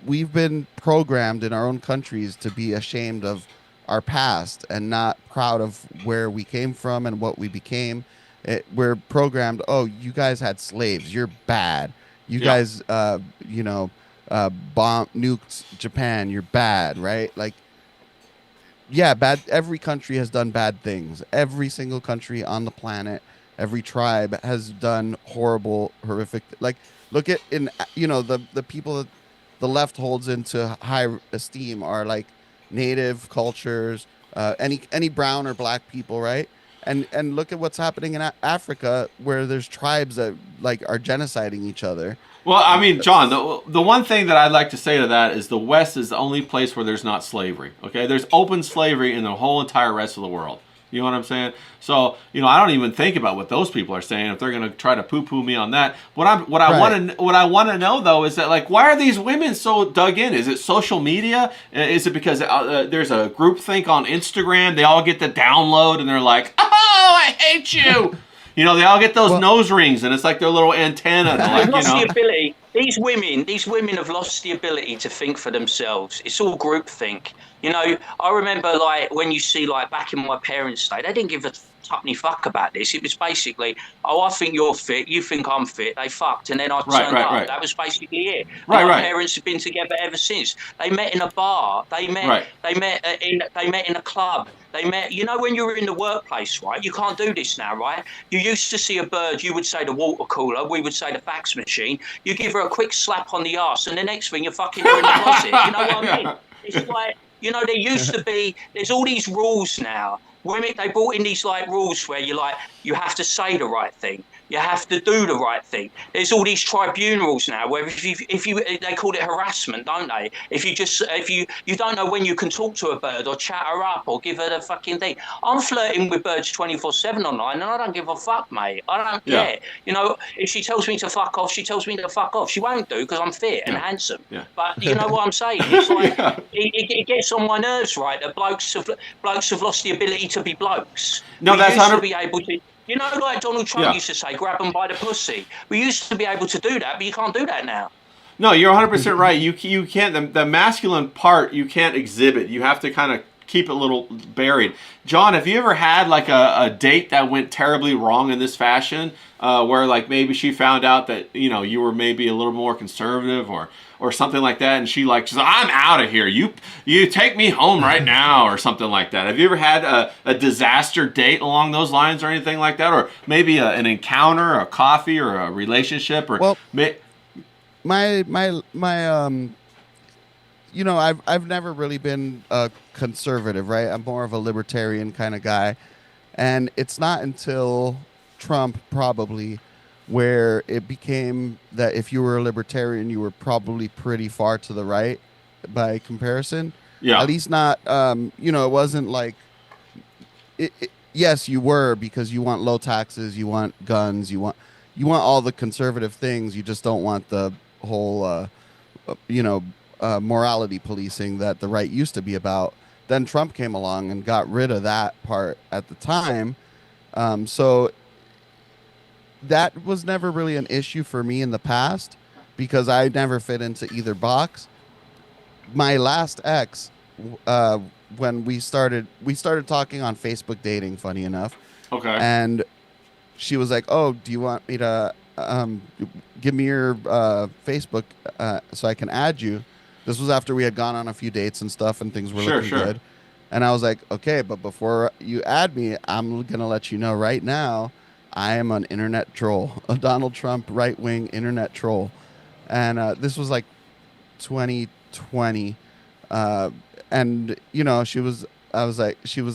we've been programmed in our own countries to be ashamed of our past and not proud of where we came from and what we became. We're programmed, oh, you guys had slaves, you're bad. You guys, nuked Japan, you're bad, right? Like, yeah, bad. Every country has done bad things. Every single country on the planet, every tribe has done horrible, horrific. Like, look at the people that the left holds into high esteem are like native cultures, any brown or black people, right? And look at what's happening in Africa, where there's tribes that like are genociding each other. Well, I mean, John, the one thing that I'd like to say to that is the West is the only place where there's not slavery. Okay, there's open slavery in the whole entire rest of the world. You know what I'm saying? So, I don't even think about what those people are saying if they're going to try to poo-poo me on that. What I want to know though is that, like, why are these women so dug in? Is it social media? Is it because there's a group think on Instagram? They all get the download and they're like, "Oh, I hate you." They all get those nose rings, and it's like their little antenna. They've lost the ability. These women have lost the ability to think for themselves. It's all groupthink. I remember, like, when you see, like, back in my parents' day, they didn't give a tuppenny fuck about this. It was basically, oh, I think you're fit, you think I'm fit. They fucked, and then I turned up. Right. That was basically it. My parents have been together ever since. They met in a bar. They met in a club. They met, when you were in the workplace, right? You can't do this now, right? You used to see a bird, you would say the water cooler, we would say the fax machine. You give her a quick slap on the arse, and the next thing you're fucking her in the closet. You know what I mean? It's like, there used to be, there's all these rules now. Women, they brought in these, like, rules where you have to say the right thing. You have to do the right thing. There's all these tribunals now where if you they call it harassment, don't they? If you don't know when you can talk to a bird or chat her up or give her the fucking thing. I'm flirting with birds 24/7 online, and I don't give a fuck, mate. I don't care. If she tells me to fuck off, she tells me to fuck off. She won't do because I'm fit and handsome. Yeah. But you know what I'm saying? It's like it gets on my nerves, right? That blokes have lost the ability to be blokes. No, that's used to be able to. Like Donald Trump used to say, grab them by the pussy. We used to be able to do that, but you can't do that now. No, you're 100% right. You can't, the masculine part, you can't exhibit. You have to kind of keep it a little buried. John, have you ever had, like, a date that went terribly wrong in this fashion, where, like, maybe she found out that, you were maybe a little more conservative or something like that, and she's like, I'm out of here. You take me home right now, or something like that. Have you ever had a disaster date along those lines or anything like that? Or maybe an encounter, a coffee, or a relationship? Or I've never really been a conservative, right? I'm more of a libertarian kind of guy. And it's not until Trump, probably, where it became that if you were a libertarian, you were probably pretty far to the right by comparison. Yeah. At least not, it wasn't like, yes, you were, because you want low taxes, you want guns, you want all the conservative things. You just don't want the whole, morality policing that the right used to be about. Then Trump came along and got rid of that part at the time. So that was never really an issue for me in the past, because I never fit into either box. My last ex, when we started talking on Facebook dating, funny enough. Okay. And she was like, "Oh, do you want me to give me your Facebook so I can add you?" This was after we had gone on a few dates and stuff, and things were looking good. And I was like, "Okay, but before you add me, I'm gonna let you know right now, I am an internet troll, a Donald Trump right-wing internet troll." And this was like 2020. And she was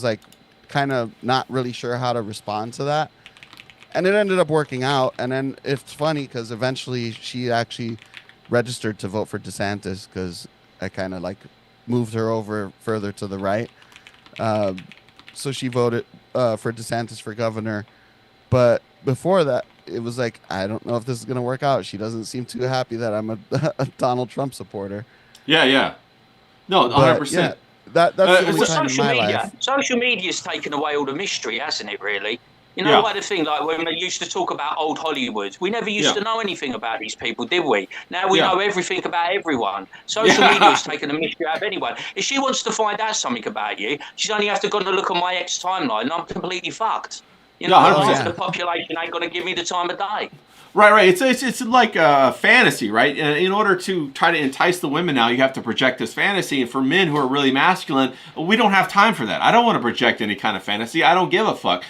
like kind of not really sure how to respond to that. And it ended up working out. And then it's funny because eventually she actually registered to vote for DeSantis, because I kind of like moved her over further to the right. So she voted for DeSantis for governor. But before that, it was like, I don't know if this is going to work out. She doesn't seem too happy that I'm a Donald Trump supporter. Yeah. No, But 100%. yeah, that's the only Well, time in my life. social media's taken away all the mystery, hasn't it? Really. You know Yeah. what the thing, like when we used to talk about old Hollywood, we never used Yeah. to know anything about these people, did we? Now we Yeah. know everything about everyone. Social Yeah. media has taken the mystery out of anyone. If she wants to find out something about you, she's only have to go and look on my ex timeline, and I'm completely fucked. You know, Yeah, half 100%. the population ain't going to give me the time of day. Right. It's like a fantasy, right? In order to try to entice the women now, you have to project this fantasy. And for men who are really masculine, we don't have time for that. I don't want to project any kind of fantasy. I don't give a fuck.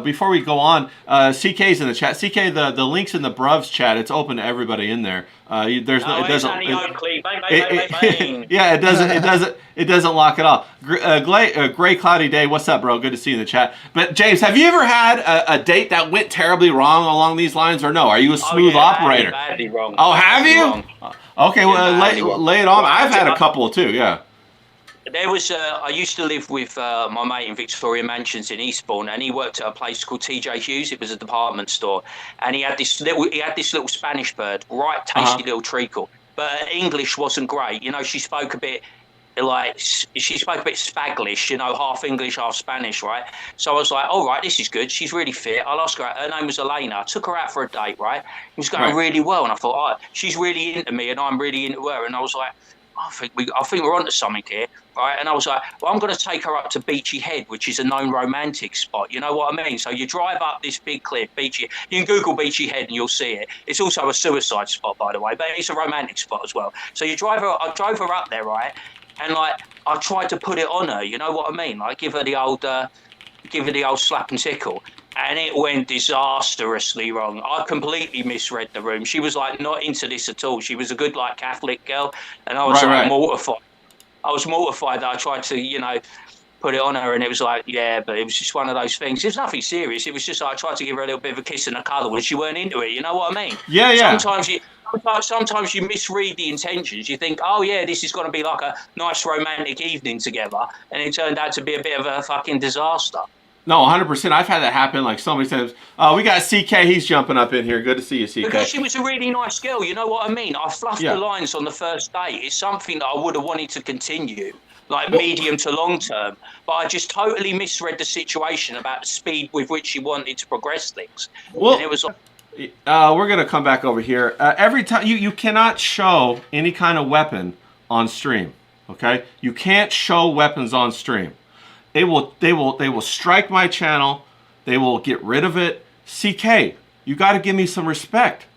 Before we go on, CK's in the chat. CK, the link's in the Bruvs chat. It's open to everybody in there. There's no, it doesn't. Yeah, it doesn't lock it off. Gray cloudy day. What's up, bro? Good to see you in the chat. But James, have you ever had a date that went terribly wrong along these lines, or no? Are you a smooth operator? Badly wrong. Oh, have you? Wrong. Okay, well, lay it on. I've had a I- couple too. Yeah. There was I used to live with my mate in Victoria Mansions in Eastbourne, and he worked at a place called TJ Hughes. It was a department store, and he had this little Spanish bird, right tasty little treacle, but her English wasn't great. You know, she spoke a bit Spaglish, you know, half English, half Spanish, right? So I was like, all right, this is good. She's really fit. I'll ask her out. Her name was Elena. I took her out for a date, right? It was going really well, and I thought, oh, she's really into me, and I'm really into her, and I was like, I think we're onto something here, right? And I was like, well, I'm going to take her up to Beachy Head, which is a known romantic spot. You know what I mean? So you drive up this big cliff, Beachy. You can Google Beachy Head and you'll see it. It's also a suicide spot, by the way, but it's a romantic spot as well. So I drove her up there, right? And like, I tried to put it on her. You know what I mean? Like, give her the old slap and tickle. And it went disastrously wrong. I completely misread the room. She was like not into this at all. She was a good like Catholic girl, and I was mortified. I was mortified that I tried to, you know, put it on her, and it was like, yeah, but it was just one of those things. It was nothing serious. It was just like I tried to give her a little bit of a kiss and a cuddle, and she weren't into it. You know what I mean? Yeah. Sometimes you misread the intentions. You think, oh yeah, this is going to be like a nice romantic evening together, and it turned out to be a bit of a fucking disaster. No, 100%. I've had that happen like so many times. We got CK. He's jumping up in here. Good to see you, CK. Because she was a really nice girl. You know what I mean? I fluffed the lines on the first date. It's something that I would have wanted to continue, like medium to long term. But I just totally misread the situation about the speed with which she wanted to progress things. Well, and it was like, we're going to come back over here. Every time you cannot show any kind of weapon on stream, okay? You can't show weapons on stream. They will strike my channel. They will get rid of it. CK, you got to give me some respect.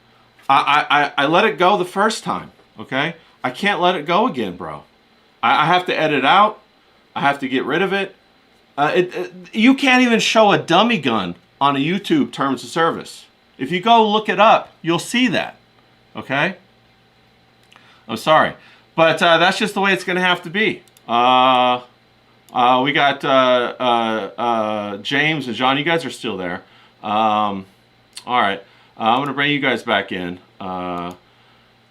I let it go the first time, okay? I can't let it go again, bro. I have to edit out. I have to get rid of it. You can't even show a dummy gun on a YouTube terms of service. If you go look it up, you'll see that, okay? I'm sorry. But that's just the way it's going to have to be. We got James and John. You guys are still there. All right. I'm going to bring you guys back in.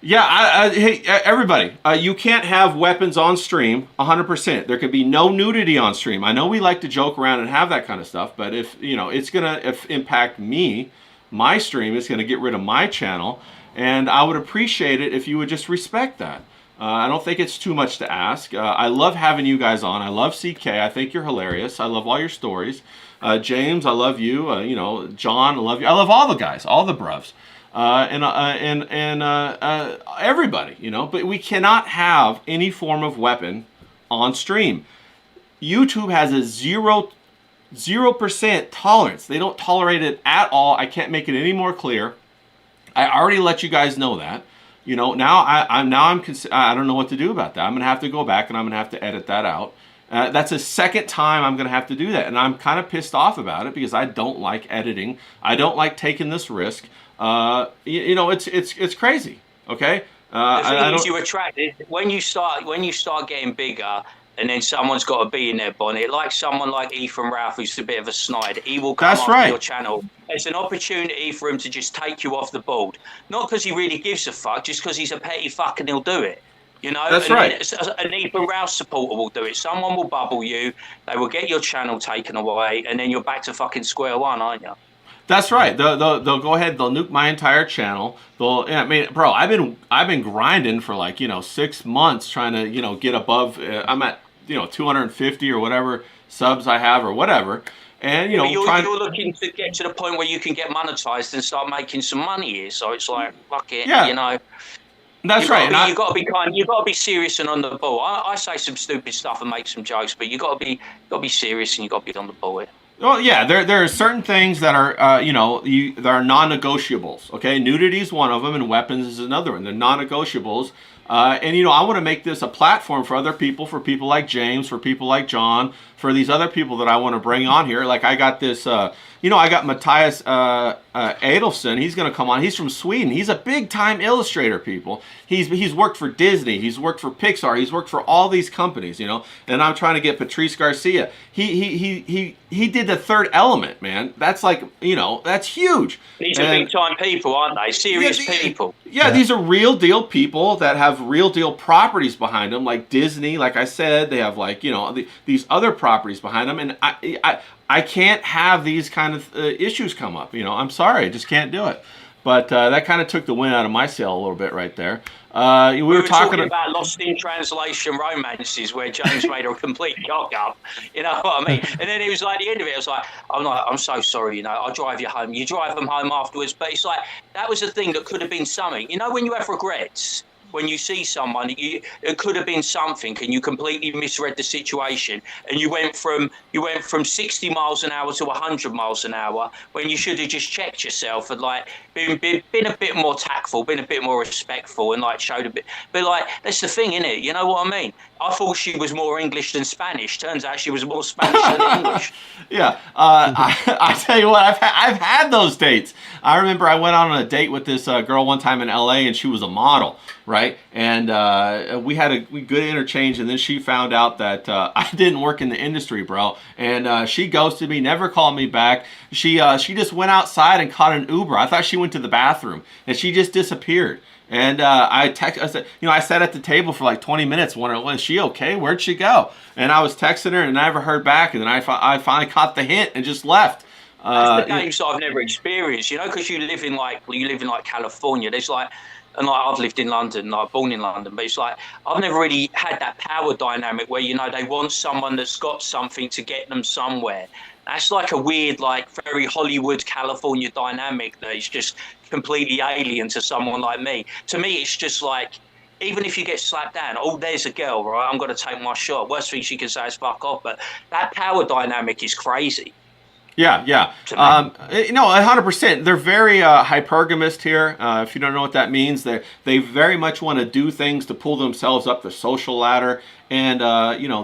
Hey, everybody. You can't have weapons on stream 100%. There can be no nudity on stream. I know we like to joke around and have that kind of stuff, but if, you know, it's going to impact me, my stream, it's going to get rid of my channel, and I would appreciate it if you would just respect that. I don't think it's too much to ask. I love having you guys on. I love CK. I think you're hilarious. I love all your stories. James, I love you. You know, John, I love you. I love all the guys, all the bruvs, and everybody. You know, but we cannot have any form of weapon on stream. YouTube has a 0% tolerance. They don't tolerate it at all. I can't make it any more clear. I already let you guys know that. You know, I don't know what to do about that. I'm gonna have to go back and I'm gonna have to edit that out. That's a second time I'm gonna have to do that, and I'm kind of pissed off about it because I don't like editing. I don't like taking this risk. You know, it's crazy. Okay. The thing is, you attract it when you start getting bigger. And then someone's got to be in their bonnet, like someone like Ethan Ralph, who's a bit of a snide. He will come off your channel. It's an opportunity for him to just take you off the board. Not because he really gives a fuck, just because he's a petty fuck and he'll do it. You know? That's right. An Ethan Ralph supporter will do it. Someone will bubble you. They will get your channel taken away. And then you're back to fucking square one, aren't you? That's right. They'll go ahead. They'll nuke my entire channel. I mean, bro, I've been grinding for like 6 months trying to get above. I'm at 250 or whatever subs I have or whatever, and But you're looking to get to the point where you can get monetized and start making some money here. So it's like, fuck it, Yeah. That's right. You got to be kind. You got to be serious and on the ball. I say some stupid stuff and make some jokes, but you got to be serious and you got to be on the ball here. Well, yeah, there are certain things that are, that are non-negotiables. Okay, nudity is one of them, and weapons is another one. They're non-negotiables, and I want to make this a platform for other people, for people like James, for people like John, for these other people that I want to bring on here. Like I got this, I got Matthias Adelson. He's going to come on. He's from Sweden. He's a big-time illustrator, people. He's worked for Disney. He's worked for Pixar. He's worked for all these companies, And I'm trying to get Patrice Garcia. He did The Third Element, man. That's like, that's huge. These are big-time people, aren't they? Serious people. Yeah, these are real deal people that have real deal properties behind them, like Disney. Like I said, they have these other properties behind them, and I can't have these kind of issues come up. I'm sorry, I just can't do it. But that kind of took the wind out of my sail a little bit right there. We were talking about lost in translation romances where James made a complete cock up. You know what I mean? And then it was like the end of it. I was like, I'm so sorry. I'll drive you home. You drive them home afterwards. But it's like that was a thing that could have been something. When you have regrets. When you see someone, it could have been something, and you completely misread the situation, and you went from 60 miles an hour to 100 miles an hour when you should have just checked yourself and been a bit more tactful, been a bit more respectful, and showed a bit. But that's the thing, innit? You know what I mean? I thought she was more English than Spanish. Turns out she was more Spanish than English. Yeah, I tell you what, I've had those dates. I remember I went on a date with this girl one time in LA, and she was a model, right? And we had a good interchange, and then she found out that I didn't work in the industry, bro. And she ghosted me, never called me back. She just went outside and caught an Uber. I thought she went to the bathroom, and she just disappeared. And I said, I sat at the table for like 20 minutes wondering, well, is she okay? Where'd she go? And I was texting her and I never heard back. And then I finally caught the hint and just left. That's the games I've never experienced, because you live in California. There's and I've lived in London, born in London, but it's like I've never really had that power dynamic where they want someone that's got something to get them somewhere. That's like a weird, very Hollywood, California dynamic that is just completely alien to someone like me. To me, it's just even if you get slapped down, there's a girl, right? I'm going to take my shot. Worst thing she can say is fuck off. But that power dynamic is crazy. Yeah. 100%. They're very hypergamist here. If you don't know what that means, they very much want to do things to pull themselves up the social ladder and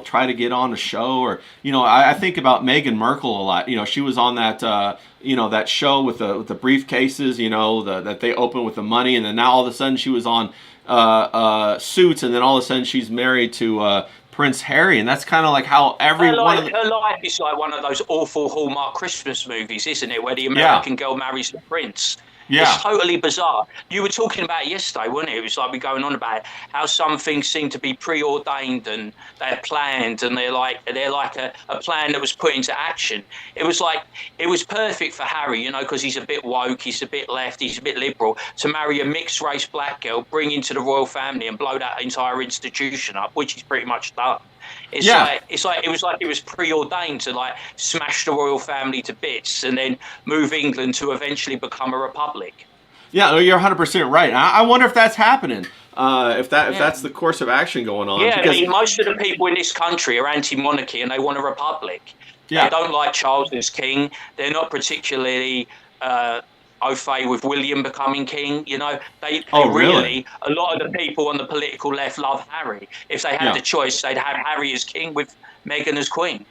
try to get on a show. Or I think about Meghan Markle a lot. She was on that that show with the briefcases. That they open with the money, and then now all of a sudden she was on Suits, and then all of a sudden she's married to Prince Harry, and that's kind of like how her life is like one of those awful Hallmark Christmas movies, isn't it? Where the American girl marries the prince. Yeah. It's totally bizarre. You were talking about it yesterday, weren't it? It was like we're going on about how some things seem to be preordained and they're planned, and they're like a plan that was put into action. It was perfect for Harry, because he's a bit woke, he's a bit left, he's a bit liberal, to marry a mixed race black girl, bring into the royal family, and blow that entire institution up, which is pretty much done. It was preordained to smash the royal family to bits and then move England to eventually become a republic. Yeah, you're 100% right. I wonder if that's happening. If that's the course of action going on. Yeah, because most of the people in this country are anti-monarchy and they want a republic. Yeah. They don't like Charles as king. They're not particularly au fait with William becoming king. Really, a lot of the people on the political left love Harry. If they had the choice, they'd have Harry as king with Meghan as queen.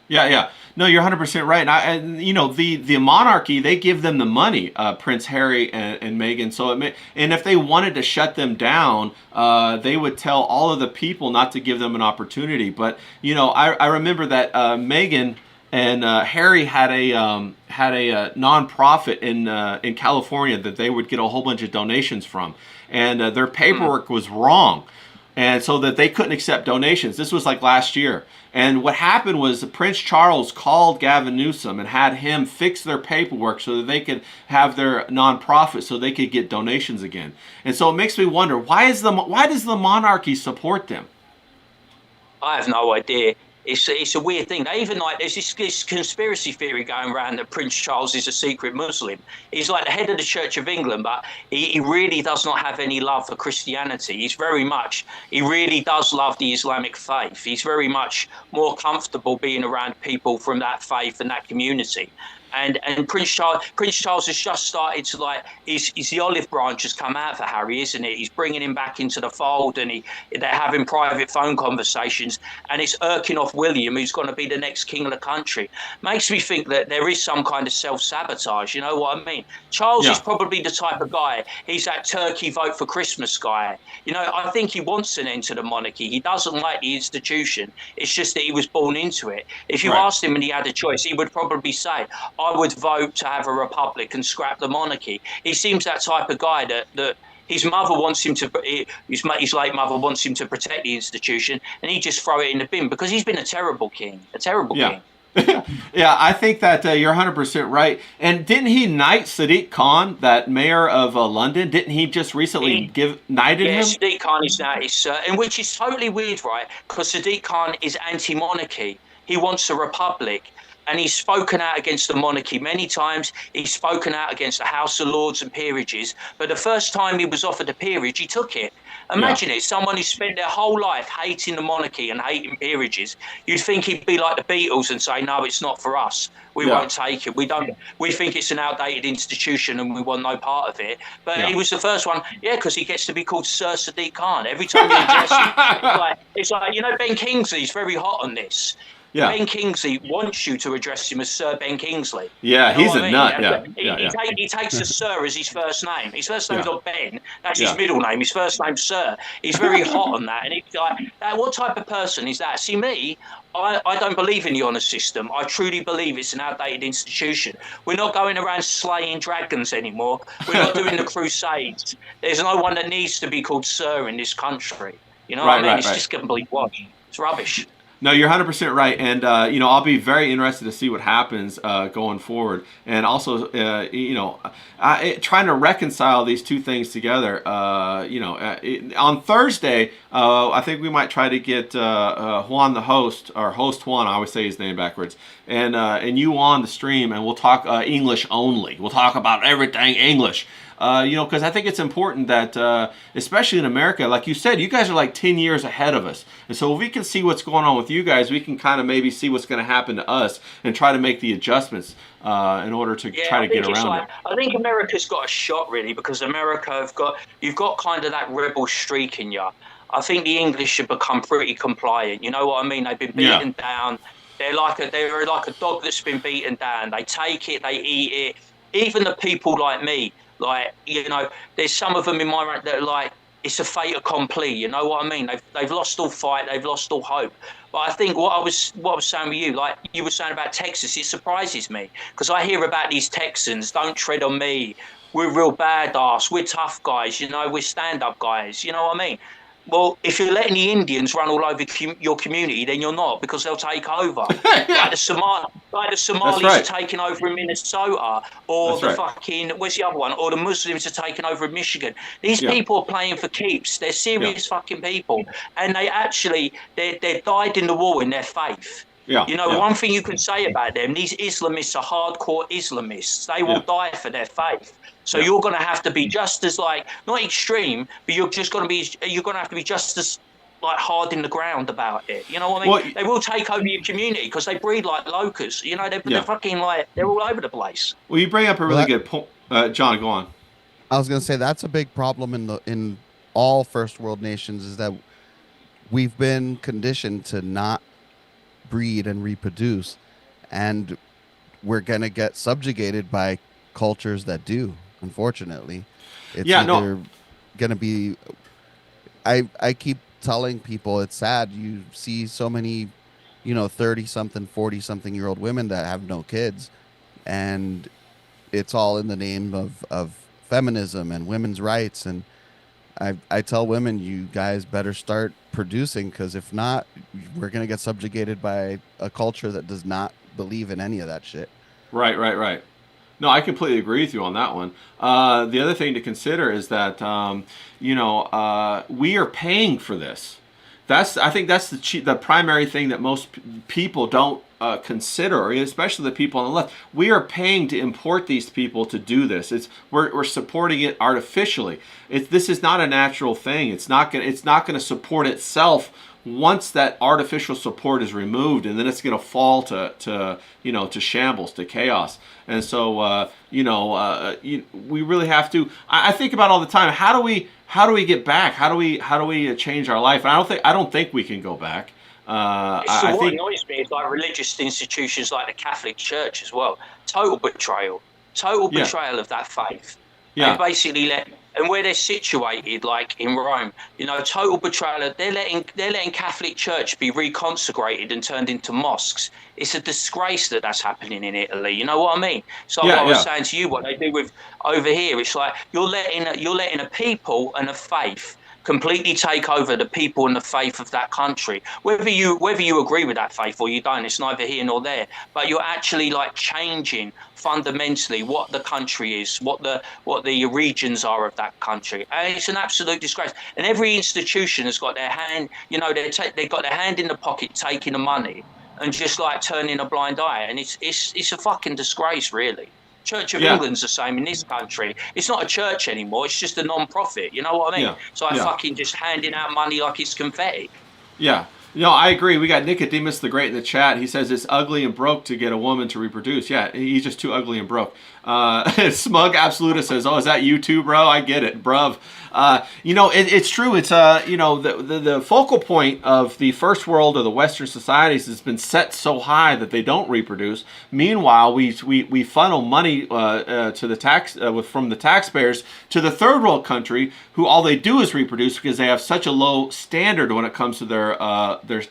Yeah. No, you're 100% right. And the monarchy, they give them the money, Prince Harry and Meghan. So and if they wanted to shut them down, they would tell all of the people not to give them an opportunity. But I remember that Meghan and Harry had a nonprofit in California that they would get a whole bunch of donations from, and their paperwork was wrong. and so that they couldn't accept donations. This was like last year. And what happened was Prince Charles called Gavin Newsom and had him fix their paperwork so that they could have their nonprofit so they could get donations again. And so it makes me wonder, why does the monarchy support them? I have no idea. It's a weird thing. They even like there's this conspiracy theory going around that Prince Charles is a secret Muslim. He's like the head of the Church of England, but he really does not have any love for Christianity. He really does love the Islamic faith. He's very much more comfortable being around people from that faith and that community. And Prince Charles has just started to like is the olive branch has come out for Harry, isn't it? He's bringing him back into the fold, and they're having private phone conversations, and it's irking off William, who's going to be the next king of the country. Makes me think that there is some kind of self-sabotage. You know what I mean? Charles is probably the type of guy. He's that turkey vote for Christmas guy. You know, I think he wants an end to the monarchy. He doesn't like the institution. It's just that he was born into it. If you asked him and he had a choice, he would probably say, I would vote to have a republic and scrap the monarchy. He seems that type of guy that his mother wants him to, his late mother wants him to protect the institution, and he just throw it in the bin because he's been a terrible king, king. Yeah, I think that you're 100% right. And didn't he knight Sadiq Khan, that mayor of London? Didn't he just recently knighted him? Yeah, Sadiq Khan is now, and which is totally weird, right? Because Sadiq Khan is anti-monarchy. He wants a republic. And he's spoken out against the monarchy many times. He's spoken out against the House of Lords and peerages. But the first time he was offered a peerage, he took it. Imagine it, someone who spent their whole life hating the monarchy and hating peerages. You'd think he'd be like the Beatles and say, no, it's not for us. We won't take it. We think it's an outdated institution and we want no part of it. But he was the first one, because he gets to be called Sir Sadiq Khan. Every time you address him, it's like, you know, Ben Kingsley's very hot on this. Yeah. Ben Kingsley wants you to address him as Sir Ben Kingsley. Yeah, he's a nut. He takes the Sir as his first name. His first name's not Ben. That's his middle name. His first name's Sir. He's very hot on that. And he's like, what type of person is that? See, me, I don't believe in the honour system. I truly believe it's an outdated institution. We're not going around slaying dragons anymore. We're not doing the Crusades. There's no one that needs to be called Sir in this country. You know what I mean? It's just complete wash. It's rubbish. No, you're 100% right, and you know, I'll be very interested to see what happens going forward, and also, you know, trying to reconcile these two things together. You know, on Thursday, I think we might try to get Juan, the host, or host Juan. I always say his name backwards, and you on the stream, and we'll talk English only. We'll talk about everything English. You know, because I think it's important that, especially in America, like you said, you guys are like 10 years ahead of us. And so if we can see what's going on with you guys, we can kind of maybe see what's going to happen to us and try to make the adjustments in order to try to get around it. I think America's got a shot, really, because you've got kind of that rebel streak in you. I think the English have become pretty compliant. You know what I mean? They've been beaten down. They're like a dog that's been beaten down. They take it, they eat it. Even the people like me. Like, you know, there's some of them in my rank that are like, it's a fait accompli. You know what I mean? They've lost all fight. They've lost all hope. But I think what I was saying with you, like you were saying about Texas, it surprises me because I hear about these Texans. Don't tread on me. We're real badass. We're tough guys. You know, we're stand-up guys. You know what I mean? Well, if you're letting the Indians run all over your community, then you're not, because they'll take over. Like the Somalis are taking over in Minnesota, or where's the other one? Or the Muslims are taking over in Michigan. These people are playing for keeps. They're serious fucking people, and they're died in the war in their faith. One thing you can say about them, these Islamists are hardcore Islamists. They will die for their faith. So you're going to have to be just as not extreme, but you're going to have to be just as hard in the ground about it. You know what I mean? Well, they will take over your community because they breed like locusts. You know, they're fucking they're all over the place. Well, you bring up a really good point, John. Go on. I was going to say that's a big problem in all first world nations, is that we've been conditioned to not breed and reproduce, and we're going to get subjugated by cultures that do. Unfortunately, it's going to be. I keep telling people it's sad. You see so many, 30-something, 40-something-year-old women that have no kids, and it's all in the name of feminism and women's rights. And I tell women, you guys better start producing, because if not, we're gonna get subjugated by a culture that does not believe in any of that shit. Right, right, right. No, I completely agree with you on that one. The other thing to consider is that we are paying for this. I think that's the primary thing that most people don't consider, especially the people on the left. We are paying to import these people to do this. We're supporting it artificially. This is not a natural thing. It's not gonna support itself once that artificial support is removed, and then it's going to fall to shambles, to chaos. And so we really have to. I think about all the time. How do we get back? How do we change our life? And I don't think we can go back. What annoys me is like religious institutions like the Catholic Church as well. Total betrayal of that faith. Yeah. They basically and where they're situated, like in Rome, total betrayal. They're letting Catholic Church be reconsecrated and turned into mosques. It's a disgrace that's happening in Italy. You know what I mean? So what I was saying to you, what they do with over here, it's like you're letting a people and a faith completely take over the people and the faith of that country. Whether you agree with that faith or you don't, it's neither here nor there. But you're actually like changing fundamentally what the country is, what the regions are of that country, and it's an absolute disgrace. And every institution has got their hand, they've got their hand in the pocket, taking the money and just like turning a blind eye. And it's a fucking disgrace, really. Church of England's the same in this country. It's not a church anymore. It's just a non-profit. You know what I mean? So I fucking just handing out money like it's confetti. Yeah. No, I agree. We got Nicodemus the Great in the chat. He says it's ugly and broke to get a woman to reproduce. Yeah, he's just too ugly and broke. Smug Absolutist says, "Oh, is that you too, bro? I get it, bruv." It's true. It's the focal point of the first world or the Western societies has been set so high that they don't reproduce. Meanwhile, we funnel money to the tax from the taxpayers to the third world country, who all they do is reproduce because they have such a low standard when it comes to their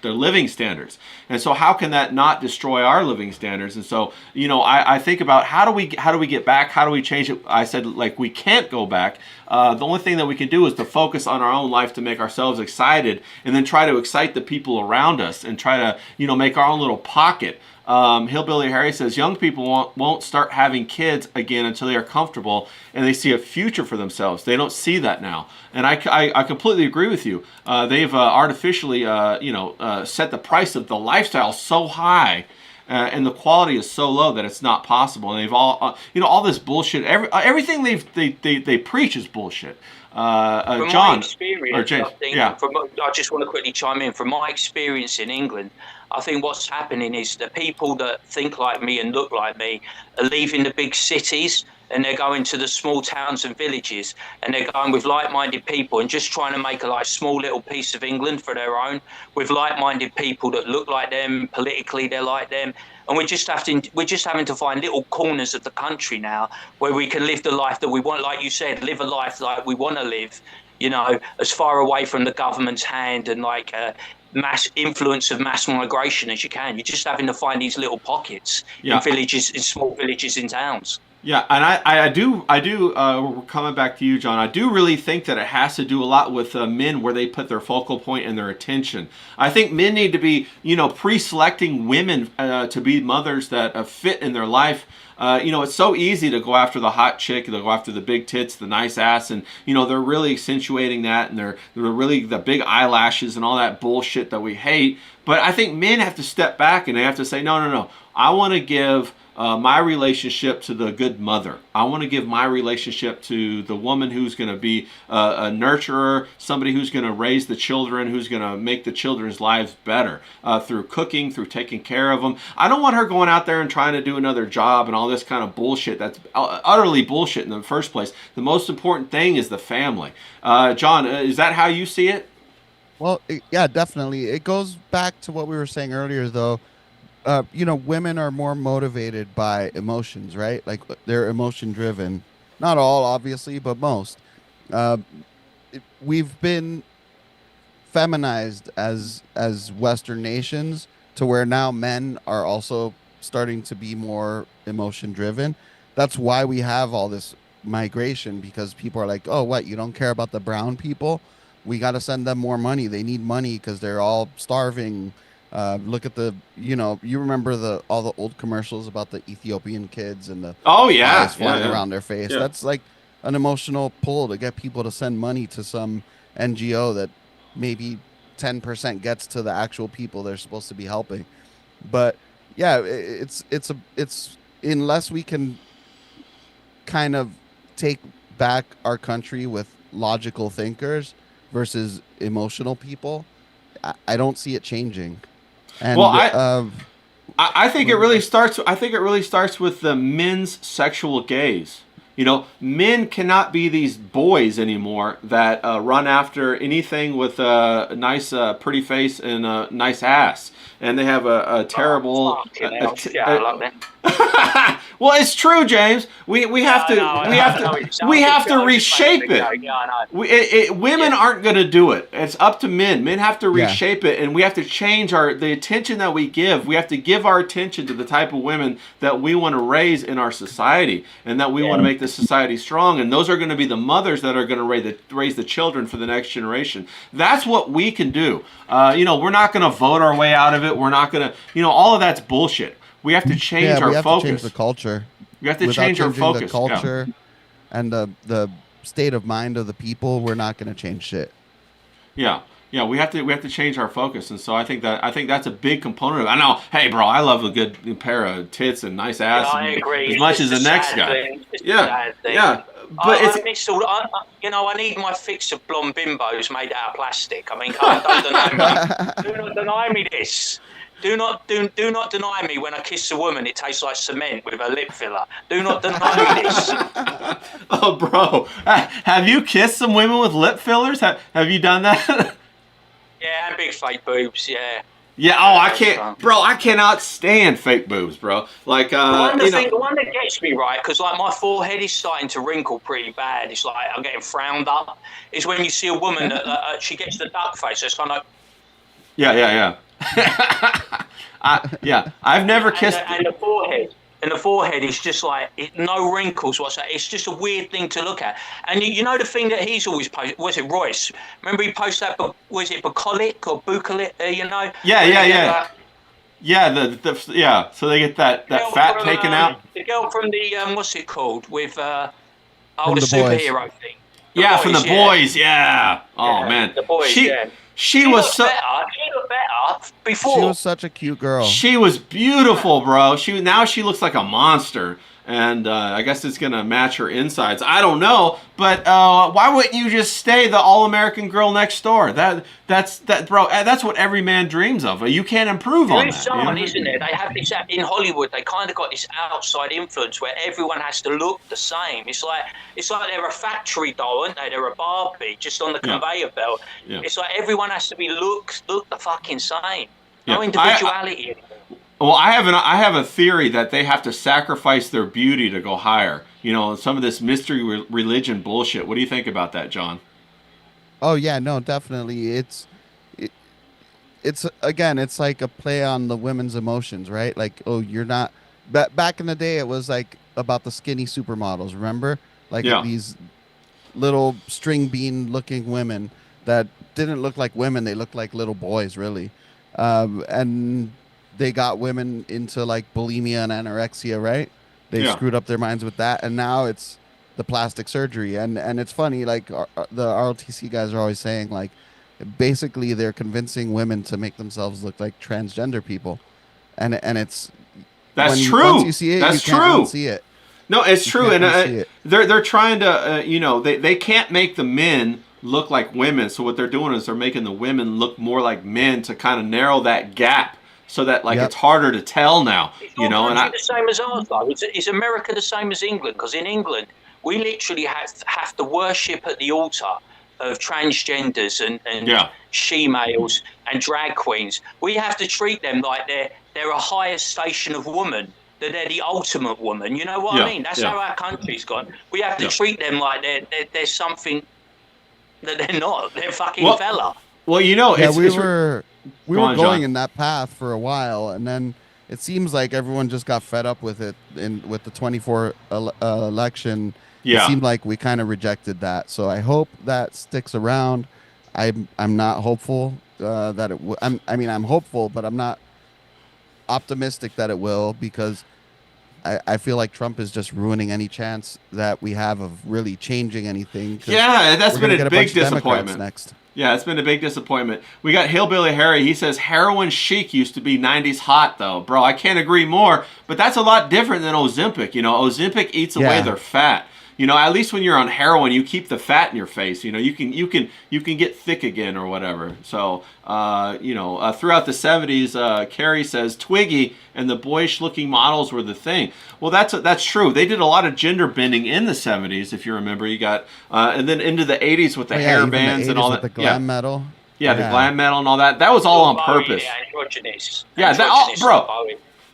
living standards. And so, how can that not destroy our living standards? And so, I think about how do we get back? How do we change it? I said, like, we can't go back. The only thing that we can do is to focus on our own life, to make ourselves excited, and then try to excite the people around us, and try to make our own little pocket. Hillbilly Harry says young people won't start having kids again until they are comfortable and they see a future for themselves. They don't see that now, and I completely agree with you. They've artificially set the price of the lifestyle so high. And the quality is so low that it's not possible. And they've all this bullshit. Everything they preach is bullshit. From John, my experience, or James, I just want to quickly chime in. From my experience in England, I think what's happening is the people that think like me and look like me are leaving the big cities, and they're going to the small towns and villages, and they're going with like-minded people and just trying to make a small little piece of England for their own, with like-minded people that look like them, politically they're like them. And we're just having to find little corners of the country now where we can live the life that we want. Like you said, live a life like we want to live, as far away from the government's hand and mass influence of mass migration as you can. You're just having to find these little pockets in villages, in small villages, in towns. Yeah, and I do. We're coming back to you, John. I do really think that it has to do a lot with men, where they put their focal point and their attention. I think men need to be, pre-selecting women to be mothers that fit in their life. It's so easy to go after the hot chick, to go after the big tits, the nice ass, and they're really accentuating that, and they're really the big eyelashes and all that bullshit that we hate. But I think men have to step back and they have to say, no. I want to give my relationship to the good mother. I want to give my relationship to the woman who's going to be a nurturer, somebody who's going to raise the children, who's going to make the children's lives better through cooking, through taking care of them. I don't want her going out there and trying to do another job and all this kind of bullshit. That's utterly bullshit in the first place. The most important thing is the family. John, is that how you see it? Well, yeah, definitely. It goes back to what we were saying earlier, though. Women are more motivated by emotions, right? Like, they're emotion driven. Not all, obviously, but most. We've been feminized as Western nations, to where now men are also starting to be more emotion driven. That's why we have all this migration because people are like, oh, what, you don't care about the brown people? We got to send them more money. They need money because they're all starving. Look at the, you remember all the old commercials about the Ethiopian kids and the Oh yeah, eyes flying around their face. Yeah. That's like an emotional pull to get people to send money to some NGO that maybe 10% gets to the actual people they're supposed to be helping. But yeah, it's unless we can kind of take back our country with logical thinkers versus emotional people, I don't see it changing. And well, I think it really starts. I think it really starts with the men's sexual gaze. Men cannot be these boys anymore that run after anything with a nice, pretty face and a nice ass, and they have a terrible. I love that. Well, it's true, James. We have to reshape it. Women aren't going to do it. It's up to men. Men have to reshape it, and we have to change the attention that we give. We have to give our attention to the type of women that we want to raise in our society, and that we want to make the society strong. And those are going to be the mothers that are going to raise the children for the next generation. That's what we can do. We're not going to vote our way out of it. We're not going to. All of that's bullshit. We have to change our focus. To change the culture. We have to change our focus. The culture and the state of mind of the people. We're not going to change shit. Yeah. We have to change our focus, and so I think that's a big component of it. I know. Hey, bro, I love a good pair of tits and nice ass. I agree. As much as the next guy. Yeah. But I need my fix of blonde bimbos made out of plastic. I mean, don't deny me this. Do not deny me when I kiss a woman it tastes like cement with a lip filler. Do not deny me this. Oh, bro. Have you kissed some women with lip fillers? Have you done that? Yeah, and big fake boobs, yeah. Yeah, I can't, bro. I cannot stand fake boobs, bro. Like, the one that gets me right, because like my forehead is starting to wrinkle pretty bad. It's like I'm getting frowned up. Is when you see a woman that she gets the duck face. So it's kind of like. Yeah. I've never kissed. And the forehead. And the forehead is just like no wrinkles whatsoever. It's just a weird thing to look at. And you know the thing that he's always posted, was it Royce? Remember he posted that, was it Bucolic or Bucolic, Yeah. Yeah, so they get that fat taken out. The girl from the, what's it called? With, the Boys. superhero thing. From the boys, yeah. Oh, man. The boys, She was so better. She looked better before. She was such a cute girl. She was beautiful, bro. Now she looks like a monster, and I guess it's gonna match her insides. I don't know, but why wouldn't you just stay the all-American girl next door? That's bro. That's what every man dreams of. You can't improve on that. There is someone, isn't there? They have this in Hollywood. They kind of got this outside influence where everyone has to look the same. It's like they're a factory doll, aren't they? They're a Barbie just on the conveyor belt. Yeah. It's like everyone has to be look the fucking same. No individuality anymore. Well, I have a theory that they have to sacrifice their beauty to go higher. Some of this mystery religion bullshit. What do you think about that, John? Oh yeah, no, definitely. It's again, it's like a play on the women's emotions, right? Like, oh, you're not. Back in the day, it was like about the skinny supermodels. Remember, like these little string bean looking women that didn't look like women; they looked like little boys, really, and they got women into like bulimia and anorexia, right? They screwed up their minds with that, and now it's the plastic surgery. And it's funny, like the ROTC guys are always saying, like, basically they're convincing women to make themselves look like transgender people, and it's true. Once you see it, that's you true. Can't unsee it. No, it's true, and they're trying to they can't make the men look like women. So what they're doing is they're making the women look more like men to kind of narrow that gap. So that it's harder to tell now, it's not the same as ours, though. Is America the same as England? Because in England, we literally have to worship at the altar of transgenders and she-males and drag queens. We have to treat them like they're a higher station of woman, that they're the ultimate woman. You know what I mean? That's how our country's gone. We have to treat them like they're something that they're not. They're fucking fella. Well, we were going in that path for a while, and then it seems like everyone just got fed up with it with the 24 election, Yeah. It seemed like we kind of rejected that. So I hope that sticks around. I'm not hopeful that it will. I'm hopeful, but I'm not optimistic that it will, because I feel like Trump is just ruining any chance that we have of really changing anything. 'Cause Yeah, that's we're been gonna a get a big bunch of Democrats disappointment. next. Yeah, it's been a big disappointment. We got Hillbilly Harry. He says heroin chic used to be 90s hot, though. Bro, I can't agree more. But that's a lot different than Ozempic. You know, Ozempic eats away Yeah. their fat. You know, at least when you're on heroin, you keep the fat in your face. You know, you can get thick again or whatever. So, throughout the 70s, Carrie says Twiggy and the boyish-looking models were the thing. Well, that's true. They did a lot of gender bending in the 70s, if you remember. You got and then into the 80s with the hair Even the bands and all 80s with that. the glam metal. Yeah, the glam metal and all that. That was all on purpose. Yeah, androgynous. Yeah,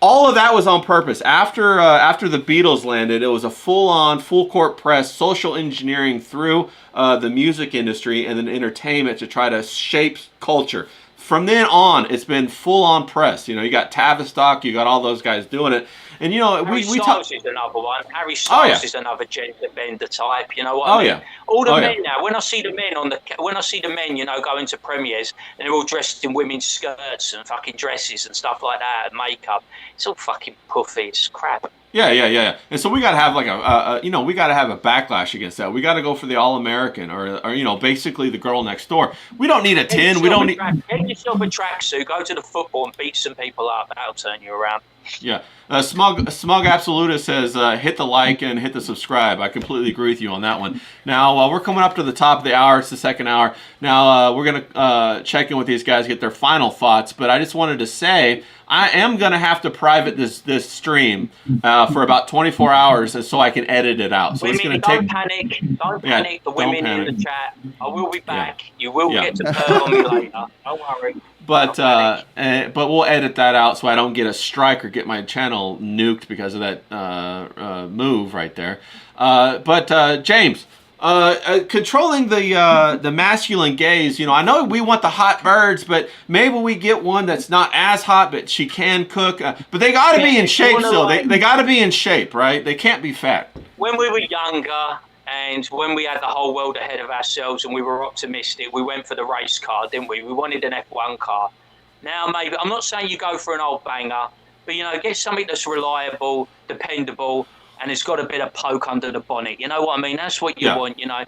all of that was on purpose. After the Beatles landed, it was a full court press, social engineering through the music industry and then entertainment to try to shape culture. From then on, it's been full on press. You know, you got Tavistock, you got all those guys doing it, and you know Harry we Styles is another one. Harry Styles is another gender bender type. You know what I mean? Yeah. All the men now. When I see the men, you know, going to premieres and they're all dressed in women's skirts and fucking dresses and stuff like that, and makeup. It's all fucking puffy. It's crap. Yeah. And so we got to have like we got to have a backlash against that. We got to go for the All-American or basically the girl next door. We don't need a 10. We don't need. Get yourself a tracksuit, go to the football and beat some people up. That'll turn you around. Yeah. Smug Absoluta says, hit the like and hit the subscribe. I completely agree with you on that one. Now, we're coming up to the top of the hour. It's the second hour. Now, we're going to check in with these guys, get their final thoughts. But I just wanted to say, I am going to have to private this stream for about 24 hours so I can edit it out. So women, it's going to take... Don't panic. The women in the chat. I will be back. Yeah. You will get to purr on me later. Don't worry. But we'll edit that out so I don't get a strike or get my channel nuked because of that move right there. James, controlling the masculine gaze. You know, I know we want the hot birds, but maybe we get one that's not as hot, but she can cook. But they got to be in shape still. They got to be in shape, right? They can't be fat. When we were younger. And when we had the whole world ahead of ourselves and we were optimistic, we went for the race car, didn't we? We wanted an F1 car. Now, maybe, I'm not saying you go for an old banger, but, you know, get something that's reliable, dependable, and it's got a bit of poke under the bonnet. You know what I mean? That's what you want, you know.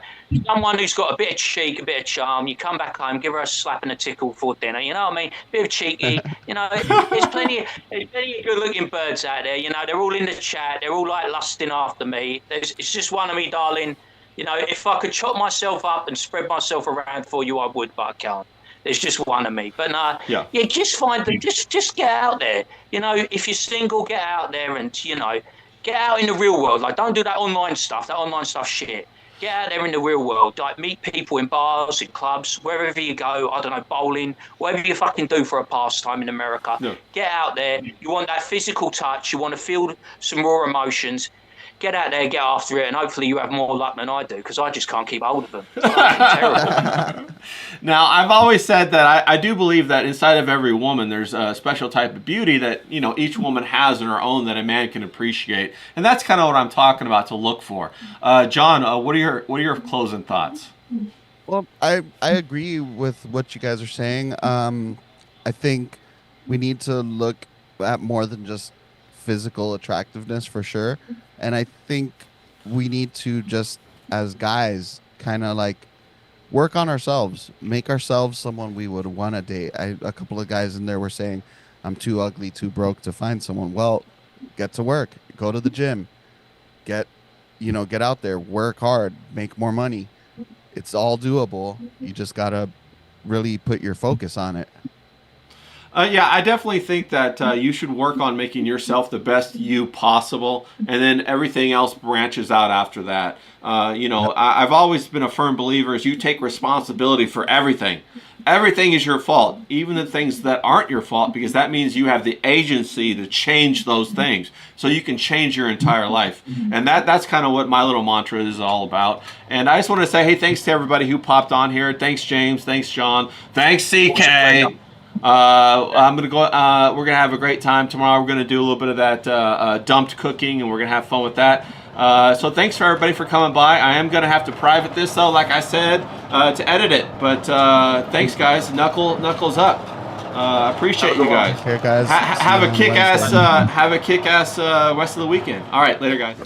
Someone who's got a bit of cheek, a bit of charm. You come back home, give her a slap and a tickle for dinner. You know what I mean? Bit of cheeky. You know, there's plenty of good-looking birds out there. You know, they're all in the chat. They're all, like, lusting after me. It's just one of me, darling. You know, if I could chop myself up and spread myself around for you, I would, but I can't. There's just one of me. But just find them. Just get out there. You know, if you're single, get out there and, you know, get out in the real world. Like, don't do that online stuff. That online stuff shit. Get out there in the real world. Like, meet people in bars, in clubs, wherever you go. I don't know, bowling, whatever you fucking do for a pastime in America. No. Get out there. You want that physical touch. You want to feel some raw emotions. Get out there, get after it, and hopefully you have more luck than I do, because I just can't keep hold of them. It's terrible. Now, I've always said that I do believe that inside of every woman there's a special type of beauty that, you know, each woman has in her own that a man can appreciate, and that's kind of what I'm talking about to look for. John, what are your closing thoughts? Well, I agree with what you guys are saying. I think we need to look at more than just physical attractiveness for sure. And I think we need to just, as guys, kind of like work on ourselves, make ourselves someone we would want to date. A couple of guys in there were saying, I'm too ugly, too broke to find someone. Well, get to work, go to the gym, get out there, work hard, make more money. It's all doable. You just got to really put your focus on it. Yeah, I definitely think that you should work on making yourself the best you possible, and then everything else branches out after that. I've always been a firm believer is you take responsibility for everything. Everything is your fault, even the things that aren't your fault, because that means you have the agency to change those things. So you can change your entire life. And that's kind of what my little mantra is all about. And I just want to say, hey, thanks to everybody who popped on here. Thanks, James. Thanks, John. Thanks, CK. I'm gonna go. We're gonna have a great time tomorrow. We're gonna do a little bit of that dumped cooking, and we're gonna have fun with that. So thanks for everybody for coming by. I am gonna have to private this though, like I said, to edit it. But thanks guys. Knuckles up. Appreciate you guys. Here, guys. Have See a you on kick-ass Wednesday. rest of the weekend. All right, later guys.